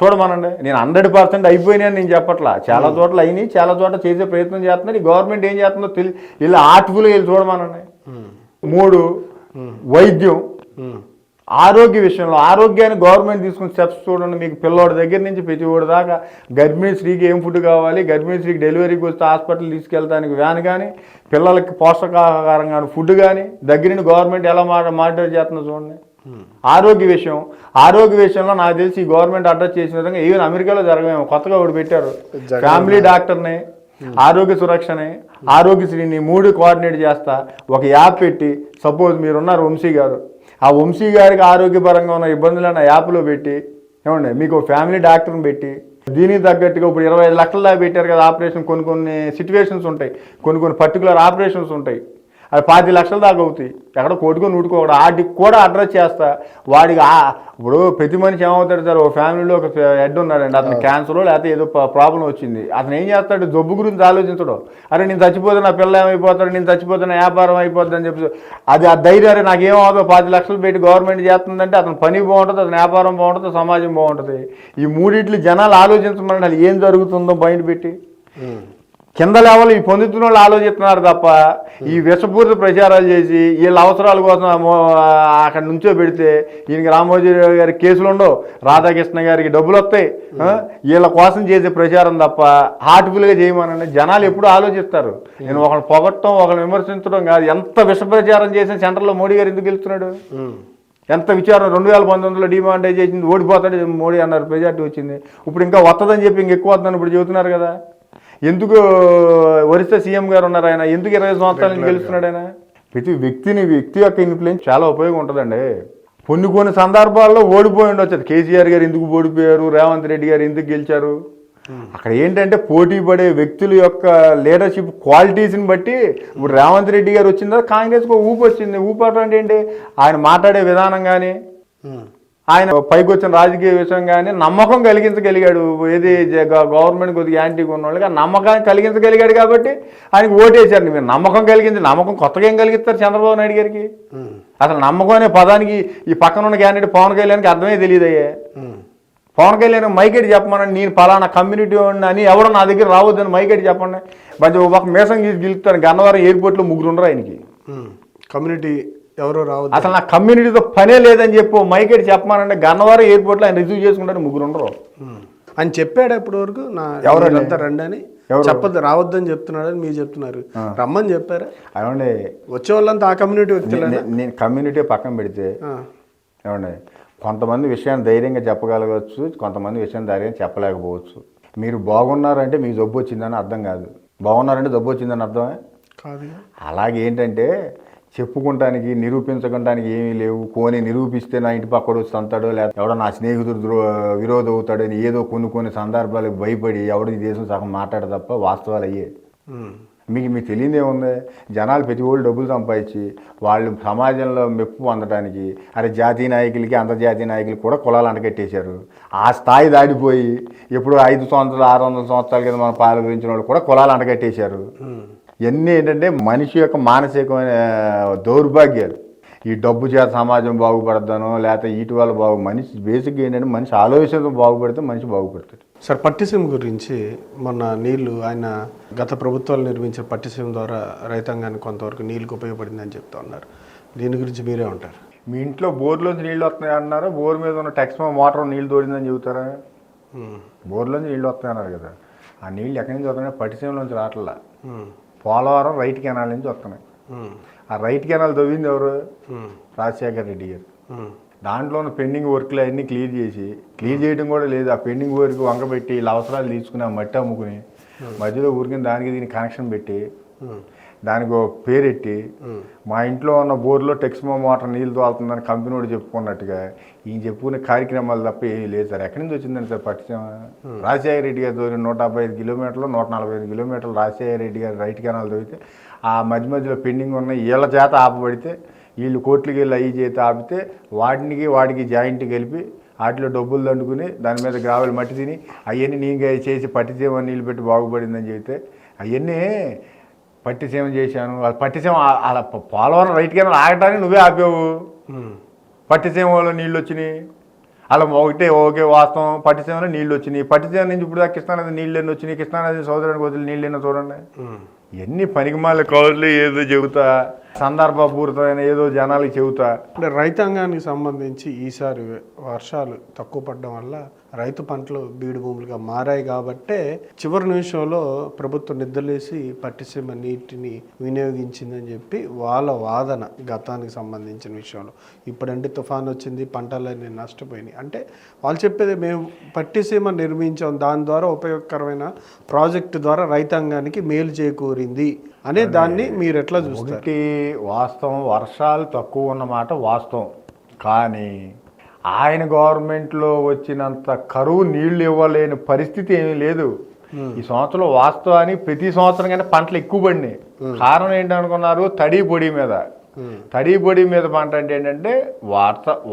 చూడమనండి. నేను 100% అయిపోయినాయని నేను చెప్పట్లా, చాలా చోట్ల అయినాయి, చాలా చోట్ల చేసే ప్రయత్నం చేస్తున్నారు. ఈ గవర్నమెంట్ ఏం చేస్తుందో వెళ్ళి ఆర్ట్ఫుల్గా వెళ్ళి చూడమనండి. 3 వైద్యం. ఆరోగ్య విషయంలో ఆరోగ్యాన్ని గవర్నమెంట్ తీసుకున్న స్టెప్స్ చూడండి. మీకు పిల్లోడి దగ్గర నుంచి ప్రతి ఓడి దాకా గర్భిణీ స్త్రీకి ఏం ఫుడ్ కావాలి, గర్భిణీ స్త్రీకి డెలివరీకి వస్తే హాస్పిటల్ తీసుకెళ్ళడానికి వ్యాన్ కానీ, పిల్లలకి పోషకాహారం కానీ ఫుడ్ కానీ దగ్గర గవర్నమెంట్ ఎలా మానిటర్ చేస్తుందో చూడండి. ఆరోగ్య విషయంలో నాకు తెలిసి ఈ గవర్నమెంట్ అడ్రస్ చేసిన విధంగా ఈవెన్ అమెరికాలో జరగమేమో కొత్తగా ఒకటి పెట్టారు. ఫ్యామిలీ డాక్టర్ని, ఆరోగ్య సురక్షని, ఆరోగ్యశ్రీని 3 కోఆర్డినేట్ చేస్తా ఒక యాప్ పెట్టి, సపోజ్ మీరున్నారు వంశీ గారు, ఆ వంశీ గారికి ఆరోగ్యపరంగా ఉన్న ఇబ్బందులను ఆ యాప్లో పెట్టి, ఏమండి మీకు ఫ్యామిలీ డాక్టర్ని పెట్టి దీనికి తగ్గట్టుగా ఇప్పుడు 25 లక్షల దాకా పెట్టారు కదా ఆపరేషన్. కొన్ని సిచ్యువేషన్స్ ఉంటాయి, కొన్ని పర్టికులర్ ఆపరేషన్స్ ఉంటాయి. అది 10 లక్షల దాకా అవుతాయి. ఎక్కడ కోటికో నూటికో ఒకటి వాటికి కూడా అడ్రస్ చేస్తా. వాడికి ఇప్పుడు ప్రతి మనిషి ఏమవుతాడు సార్, ఒక ఫ్యామిలీలో ఒక హెడ్ ఉన్నాడండి, అతను క్యాన్సర్ లేకపోతే ఏదో ప్రాబ్లం వచ్చింది, అతను ఏం చేస్తాడు, జబ్బు గురించి ఆలోచించడం. అరే నేను చచ్చిపోతే నా పిల్ల ఏమైపోతాడు, నేను చచ్చిపోతే నా వ్యాపారం అయిపోద్ది అని చెప్పి అది ఆ ధైర్యం. అరే నాకేమవుతుందో 10 లక్షలు పెట్టి గవర్నమెంట్ చేస్తుందంటే అతను పని బాగుంటుంది, అతని వ్యాపారం బాగుంటుంది, సమాజం బాగుంటుంది. ఈ మూడిట్లు జనాలు ఆలోచించమని ఏం జరుగుతుందో బయట పెట్టి కింద లెవెల్ ఈ పొందుతున్న వాళ్ళు ఆలోచిస్తున్నారు తప్ప ఈ విషపూరిత ప్రచారాలు చేసి వీళ్ళ అవసరాల కోసం అక్కడ నుంచో పెడితే ఈయనకి రామోజీరావు గారి కేసులు ఉండవు, రాధాకృష్ణ గారికి డబ్బులు వస్తాయి. వీళ్ళ కోసం చేసే ప్రచారం తప్ప హార్ట్ఫుల్గా చేయమని జనాలు ఎప్పుడు ఆలోచిస్తారు. నేను ఒకరిని పొగట్టడం ఒకరిని విమర్శించడం కాదు. ఎంత విష ప్రచారం చేసిన సెంటర్లో మోడీ గారు ఎందుకు గెలుస్తున్నాడు? ఎంత విచారం. 2019లో డిమానిటైజేషన్ ఓడిపోతాడు మోడీ అన్నారు, మెజార్టీ వచ్చింది. ఇప్పుడు ఇంకా వస్తుందని చెప్పి ఇంకెక్కువ వస్తుందని ఇప్పుడు చెబుతున్నారు కదా. ఎందుకు ఒరిస్సా సీఎం గారు ఉన్నారు, ఆయన ఎందుకు 20 సంవత్సరాల నుంచి గెలుస్తున్నాడు? ఆయన వ్యక్తి యొక్క ఇన్ఫ్లుయెన్స్ చాలా ఉపయోగం ఉంటుందండి. కొన్ని సందర్భాల్లో ఓడిపోయి ఉండొచ్చు. కేసీఆర్ గారు ఎందుకు ఓడిపోయారు, రేవంత్ రెడ్డి గారు ఎందుకు గెలిచారు, అక్కడ ఏంటంటే పోటీ పడే వ్యక్తుల యొక్క లీడర్షిప్ క్వాలిటీస్ని బట్టి. ఇప్పుడు రేవంత్ రెడ్డి గారు వచ్చిన తర్వాత కాంగ్రెస్కి ఊపు వచ్చింది. ఊపటం అంటే ఏంటి, ఆయన మాట్లాడే విధానం కానీ ఆయన పైకి వచ్చిన రాజకీయ విషయం కానీ నమ్మకం కలిగించగలిగాడు. ఏది గవర్నమెంట్ కొద్దిగా యాంటీగా ఉన్న వాళ్ళకి ఆ నమ్మకాన్ని కలిగించగలిగాడు కాబట్టి ఆయనకు ఓటేశారు. మీరు నమ్మకం నమ్మకం కొత్తగా ఏం కలిగిస్తారు చంద్రబాబు నాయుడు గారికి? అసలు నమ్మకం అనే పదానికి ఈ పక్కన ఉన్న క్యాండిడేట్ పవన్ కళ్యాణ్కి అర్థమే తెలియదయ్యే. పవన్ కళ్యాణ్ మైకెట్టి చెప్పమని, నేను పలానా కమ్యూనిటీ అని ఎవడో నా దగ్గర రావద్దని మైకెట్టి చెప్పండి. మంచి ఒక మేసం గెలుపుతాను. గన్నవరం ఎయిర్పోర్ట్లో 3 ఉండరు ఆయనకి.
కమ్యూనిటీ ఎవరో రావద్దు,
అసలు నా కమ్యూనిటీతో పనే లేదని చెప్పు మైకెట్టి చెప్పమానంటే గన్నవరం ఎయిర్పోర్ట్లో ఆయన రిసీవ్ చేసుకుంటారు 3 ఉండరు
అని చెప్పాడు. ఇప్పటి వరకు ఎవరంతా రండి అని చెప్పదు, రావద్దని చెప్తున్నాడని మీరు చెప్తున్నారు. రమ్మని చెప్పారా?
ఏమండి
వచ్చే వాళ్ళంతా ఆ కమ్యూనిటీ వ్యక్తులు.
నేను కమ్యూనిటీ పక్కన పెడితే ఏమండి కొంతమంది విషయాన్ని ధైర్యంగా చెప్పగలగవచ్చు, కొంతమంది విషయాన్ని ధైర్యంగా చెప్పలేకపోవచ్చు. మీరు బాగున్నారంటే మీకు జబ్బు వచ్చిందని అర్థం కాదు, బాగున్నారంటే జబ్బు వచ్చిందని అర్థమే
కాదు.
అలాగే ఏంటంటే చెప్పుకుంటానికి నిరూపించడానికి ఏమీ లేవు. పోనీ నిరూపిస్తే నా ఇంటి పక్కడు వచ్చి అంతాడో లేకపోతే ఎవడో నా స్నేహితుడు విరోధం అవుతాడని ఏదో కొన్ని సందర్భాలకు భయపడి ఎవడో ఈ దేశం సగం మాట్లాడ తప్ప వాస్తవాలు అయ్యే. మీకు తెలియదు ఏముంది, జనాలు ప్రతి వాళ్ళు డబ్బులు సంపాదించి వాళ్ళు సమాజంలో మెప్పు పొందడానికి అరే జాతీయ నాయకులకి అంతర్జాతీయ నాయకులకి కూడా కులాలు అంటగట్టేశారు. ఆ స్థాయి దాడిపోయి ఎప్పుడు 5 సంవత్సరాలు 600 సంవత్సరాల కింద మనం పాల్గొంచిన వాళ్ళు కూడా కులాలు అంటగట్టేశారు. ఇవన్నీ ఏంటంటే మనిషి యొక్క మానసికమైన దౌర్భాగ్యాలు. ఈ డబ్బు చేత సమాజం బాగుపడతానో లేకపోతే వీటి వల్ల మనిషి బేసిక్గా ఏంటంటే మనిషి ఆలోచనతో బాగుపడితే మనిషి బాగుపడతాడు.
సార్ పట్టిసీమ గురించి మొన్న నీళ్లు ఆయన గత ప్రభుత్వాలు నిర్మించిన పట్టిసీమ ద్వారా రైతాంగానికి కొంతవరకు నీళ్ళకి ఉపయోగపడిందని చెప్తా ఉన్నారు. దీని గురించి మీరే ఉంటారు.
మీ ఇంట్లో బోర్లోంచి నీళ్ళు వస్తున్నాయి అన్నారా, బోర్ మీద ఉన్న టెక్స్మా మోటార్ నీళ్ళు తోడిందని చెబుతారా? బోర్లోంచి నీళ్ళు వస్తున్నాయి అన్నారు కదా, ఆ నీళ్ళు ఎక్కడి నుంచి వస్తున్నాయి? పట్టిసీమలోంచి రావట్లా, పోలవరం రైట్ కెనాల్ నుంచి వస్తున్నాయి. ఆ రైట్ కెనాల్ తవ్వింది ఎవరు? రాజశేఖర్ రెడ్డి గారు. దాంట్లో ఉన్న పెండింగ్ వర్క్లు అన్నీ క్లియర్ చేయడం కూడా లేదు. ఆ పెండింగ్ వర్క్ వంకబెట్టి వీళ్ళ అవసరాలు తీసుకుని ఆ మట్టి అమ్ముకుని మధ్యలో ఊరికి దానికి దీనికి కనెక్షన్ పెట్టి దానికి ఒక పేరెట్టి మా ఇంట్లో ఉన్న బోర్లో టెక్స్మా మోటార్ నీళ్ళు తోలుతుందని కంపెనీ వాడు చెప్పుకున్నట్టుగా ఈయన చెప్పుకునే కార్యక్రమాలు తప్ప ఏమీ లేదు సార్. ఎక్కడి నుంచి వచ్చిందని సార్ పట్టిసీమ? రాజశేఖర రెడ్డి గారు 155 కిలోమీటర్లు 145 కిలోమీటర్లు రాజశేఖర రెడ్డి గారు రైట్ కెనాల్ తవ్వితే ఆ మధ్యలో పెండింగ్ ఉన్న వీళ్ళ చేత ఆపబడితే వీళ్ళు కోట్లకి వెళ్ళి అయ్యి చేత ఆపితే వాడికి జాయింట్ కలిపి వాటిలో డబ్బులు దండుకుని దాని మీద గ్రావెల్ మట్టి తిని అవన్నీ నీగా చేసి పట్టిసీమ నీళ్ళు పెట్టి బాగుపడిందని చెబితే అవన్నీ పట్టిసీమ చేశాను. పట్టిసీమ అలా పోలవరం రైట్ కెనాల్ ఆగటానికి నువ్వే ఆపావు. పట్టిసీమ వల్ల నీళ్ళు వచ్చినాయి. అలా ఓకే వాస్తవం, పట్టిసీమలో నీళ్ళు వచ్చినాయి. పట్టిసీమ నుంచి ఇప్పుడు కృష్ణానది నీళ్ళు ఎన్ని వచ్చినాయి, కృష్ణానది సోదరునికి వదిలి నీళ్ళు ఎన్నో చూడండి. ఎన్ని పనికిమాల కౌర్లు ఏదో చెబుతా, సందర్భపూరితమైన ఏదో జనాలకి చెబుతా.
అంటే రైతాంగానికి సంబంధించి ఈసారి వర్షాలు తక్కువ పడడం వల్ల రైతు పంటలు బీడు భూములుగా మారాయి కాబట్టే చివరి నిమిషంలో ప్రభుత్వం నిద్రలేసి పట్టిసీమ నీటిని వినియోగించిందని చెప్పి వాళ్ళ వాదన గతానికి సంబంధించిన విషయంలో. ఇప్పుడంటే తుఫాన్ వచ్చింది, పంటలన్నీ నష్టపోయినాయి. అంటే వాళ్ళు చెప్పేది మేము పట్టిసీమ నిర్మించాం, దాని ద్వారా ఉపయోగకరమైన ప్రాజెక్టు ద్వారా రైతాంగానికి మేలు చేకూరింది అనే దాన్ని మీరు ఎట్లా చూస్తారు?
వాస్తవం, వర్షాలు తక్కువ ఉన్నమాట వాస్తవం. కానీ ఆయన గవర్నమెంట్లో వచ్చినంత కరువు నీళ్లు ఇవ్వలేని పరిస్థితి ఏమీ లేదు. ఈ సంవత్సరం వాస్తవానికి ప్రతి సంవత్సరం కంటే పంటలు ఎక్కువ పడినాయి. కారణం ఏంటనుకున్నారు? తడి పొడి మీద. తడి పొడి మీద పంట అంటే ఏంటంటే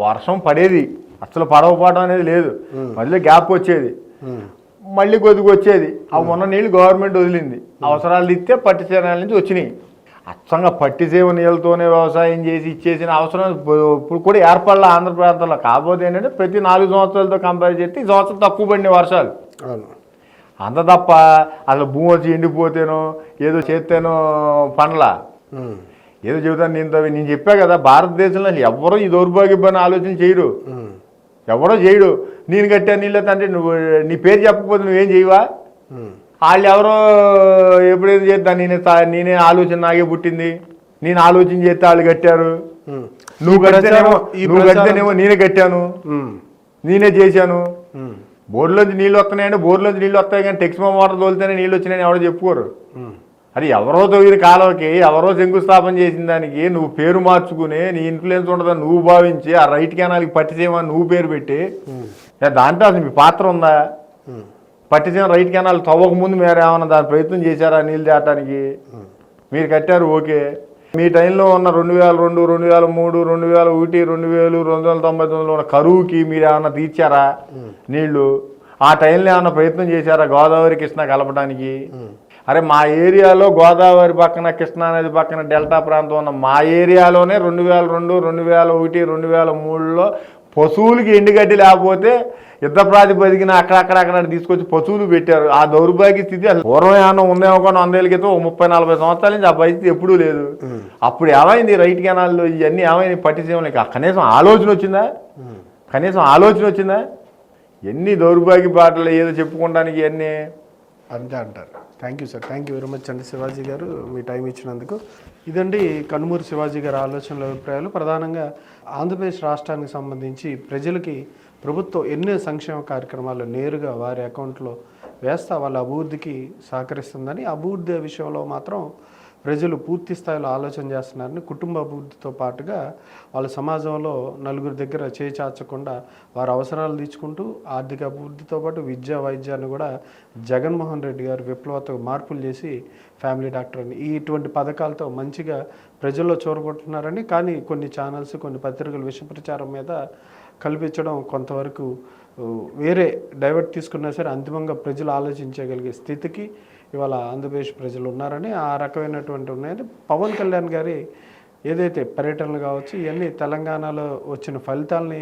వర్షం పడేది, అసలు పడవపోవడం అనేది లేదు, మధ్యలో గ్యాప్ వచ్చేది, మళ్ళీ కొద్దిగా వచ్చేది. ఆ ఉన్న నీళ్ళు గవర్నమెంట్ వదిలింది, అవసరాలు ఇస్తే పట్టి చేరాల నుంచి వచ్చినాయి. అచ్చంగా పట్టిసేవ నీళ్ళతోనే వ్యవసాయం చేసి ఇచ్చేసిన అవసరం ఇప్పుడు కూడా ఏర్పడాల ఆంధ్ర ప్రాంతంలో. కాకపోతే ఏంటంటే ప్రతి 4 సంవత్సరాలతో కంపేర్ చేస్తే ఈ సంవత్సరం తక్కువ పడిన వర్షాలు. అంత తప్ప అసలు భూమి వచ్చి ఎండిపోతేనో ఏదో చేస్తేనో పండ్లా ఏదో చెబుతాను. నేను చెప్పా కదా, భారతదేశంలో ఎవరో ఈ దౌర్భాగ్యమైన ఆలోచన చేయరు, ఎవరో చేయడు. నేను కట్టా నీళ్ళు అంటే నువ్వు నీ పేరు చెప్పకపోతే నువ్వేం చేయవా? వాళ్ళు ఎవరో ఎప్పుడైతే చేస్తా నేనే ఆలోచన నాకే పుట్టింది, నేను ఆలోచన చేస్తే వాళ్ళు కట్టారు, నువ్వు కడితేనేమో నేనే కట్టాను, నేనే చేశాను. బోర్లోంచి నీళ్ళు వస్తున్నాయంటే బోర్లోంచి నీళ్ళు వస్తాయి, కానీ టెక్స్మా మోటార్ తోలితేనే నీళ్ళు వచ్చినాయని ఎవరో చెప్పుకోరు. అది ఎవరో తవ్విన కాలువకి ఎవరో శంకుస్థాపన చేసిన దానికి నువ్వు పేరు మార్చుకుని నీ ఇన్ఫ్లుయెన్స్ ఉండదని నువ్వు భావించి ఆ రైట్ కెనాల్కి పట్టిసేమని నువ్వు పేరు పెట్టి దాంట్లో అసలు మీ పాత్ర ఉందా? పట్టిసీమ రైట్ కెనాల్ తవ్వక ముందు మీరు ఏమన్నా దాని ప్రయత్నం చేశారా నీళ్ళు తేటానికి? మీరు కట్టారు, ఓకే. మీ టైంలో ఉన్న 2002, 2003, 2001, 2299 ఉన్న కరువుకి మీరు ఏమన్నా తీర్చారా నీళ్లు? ఆ టైంలో ఏమన్నా ప్రయత్నం చేశారా గోదావరి కృష్ణ కలపడానికి? అరే మా ఏరియాలో గోదావరి పక్కన కృష్ణా నది పక్కన డెల్టా ప్రాంతం ఉన్న మా ఏరియాలోనే 2002, 2001, 2003లో పశువులకి ఎండుగడ్డి లేకపోతే యుద్ధ ప్రాతిపదికన అక్కడక్కడ తీసుకొచ్చి పశువులు పెట్టారు. ఆ దౌర్భాగ్య స్థితి అసలు పూర్వం ఏమన్నా ఉందేమో కానీ 100 ఏళ్ళ క్రితం 30-40 సంవత్సరాల నుంచి ఆ పరిస్థితి ఎప్పుడూ లేదు. అప్పుడు ఏమైంది రైట్ కెనాల్లో ఇవన్నీ ఏమైంది? పట్టిసీమలకి కనీసం ఆలోచన వచ్చిందా? ఎన్ని దౌర్భాగ్య పాటలు ఏదో చెప్పుకోవడానికి ఇవన్నీ
అంతే అంటారు. Thank you sir, thank you very much అండి శివాజీ గారు, మీ టైం ఇచ్చినందుకు. ఇదండి కనుమూరి శివాజీ గారి ఆలోచనల అభిప్రాయాలు. ప్రధానంగా ఆంధ్రప్రదేశ్ రాష్ట్రానికి సంబంధించి ప్రజలకి ప్రభుత్వం ఎన్నో సంక్షేమ కార్యక్రమాలు నేరుగా వారి అకౌంట్లో వేస్తా వాళ్ళ అభివృద్ధికి సహకరిస్తుందని, అభివృద్ధి విషయంలో మాత్రం ప్రజలు పూర్తి స్థాయిలో ఆలోచన చేస్తున్నారని, కుటుంబ అభివృద్ధితో పాటుగా వాళ్ళ సమాజంలో నలుగురి దగ్గర చేచాచకుండా వారి అవసరాలు తీర్చుకుంటూ ఆర్థిక అభివృద్ధితో పాటు విద్యా వైద్యాన్ని కూడా జగన్మోహన్ రెడ్డి గారు విప్లవాత్మక మార్పులు చేసి ఫ్యామిలీ డాక్టర్ అని ఇటువంటి పథకాలతో మంచిగా ప్రజల్లో చోరగొట్టున్నారని. కానీ కొన్ని ఛానల్స్, కొన్ని పత్రికలు విష ప్రచారం మీద కల్పించడం కొంతవరకు వేరే డైవర్ట్ తీసుకున్నా సరే అంతిమంగా ప్రజలు ఆలోచించగలిగే స్థితికి ఇవాళ ఆంధ్రప్రదేశ్ ప్రజలు ఉన్నారని, ఆ రకమైనటువంటి ఉన్నాయని పవన్ కళ్యాణ్ గారి ఏదైతే పర్యటనలు కావచ్చు ఇవన్నీ తెలంగాణలో వచ్చిన ఫలితాలని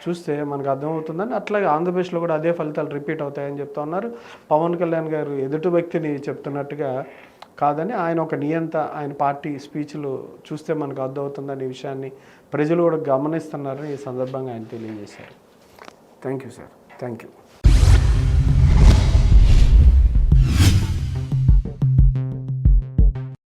చూస్తే మనకు అర్థమవుతుందని, అట్లాగే ఆంధ్రప్రదేశ్లో కూడా అదే ఫలితాలు రిపీట్ అవుతాయని చెప్తా ఉన్నారు. పవన్ కళ్యాణ్ గారు ఎదుటి వ్యక్తిని చెప్తున్నట్టుగా కాదని, ఆయన ఒక నియంత, ఆయన పార్టీ స్పీచ్లు చూస్తే మనకు అర్థమవుతుందని ఈ విషయాన్ని ప్రజలు కూడా గమనిస్తున్నారని ఈ సందర్భంగా ఆయన తెలియజేశారు. Thank you sir, thank you.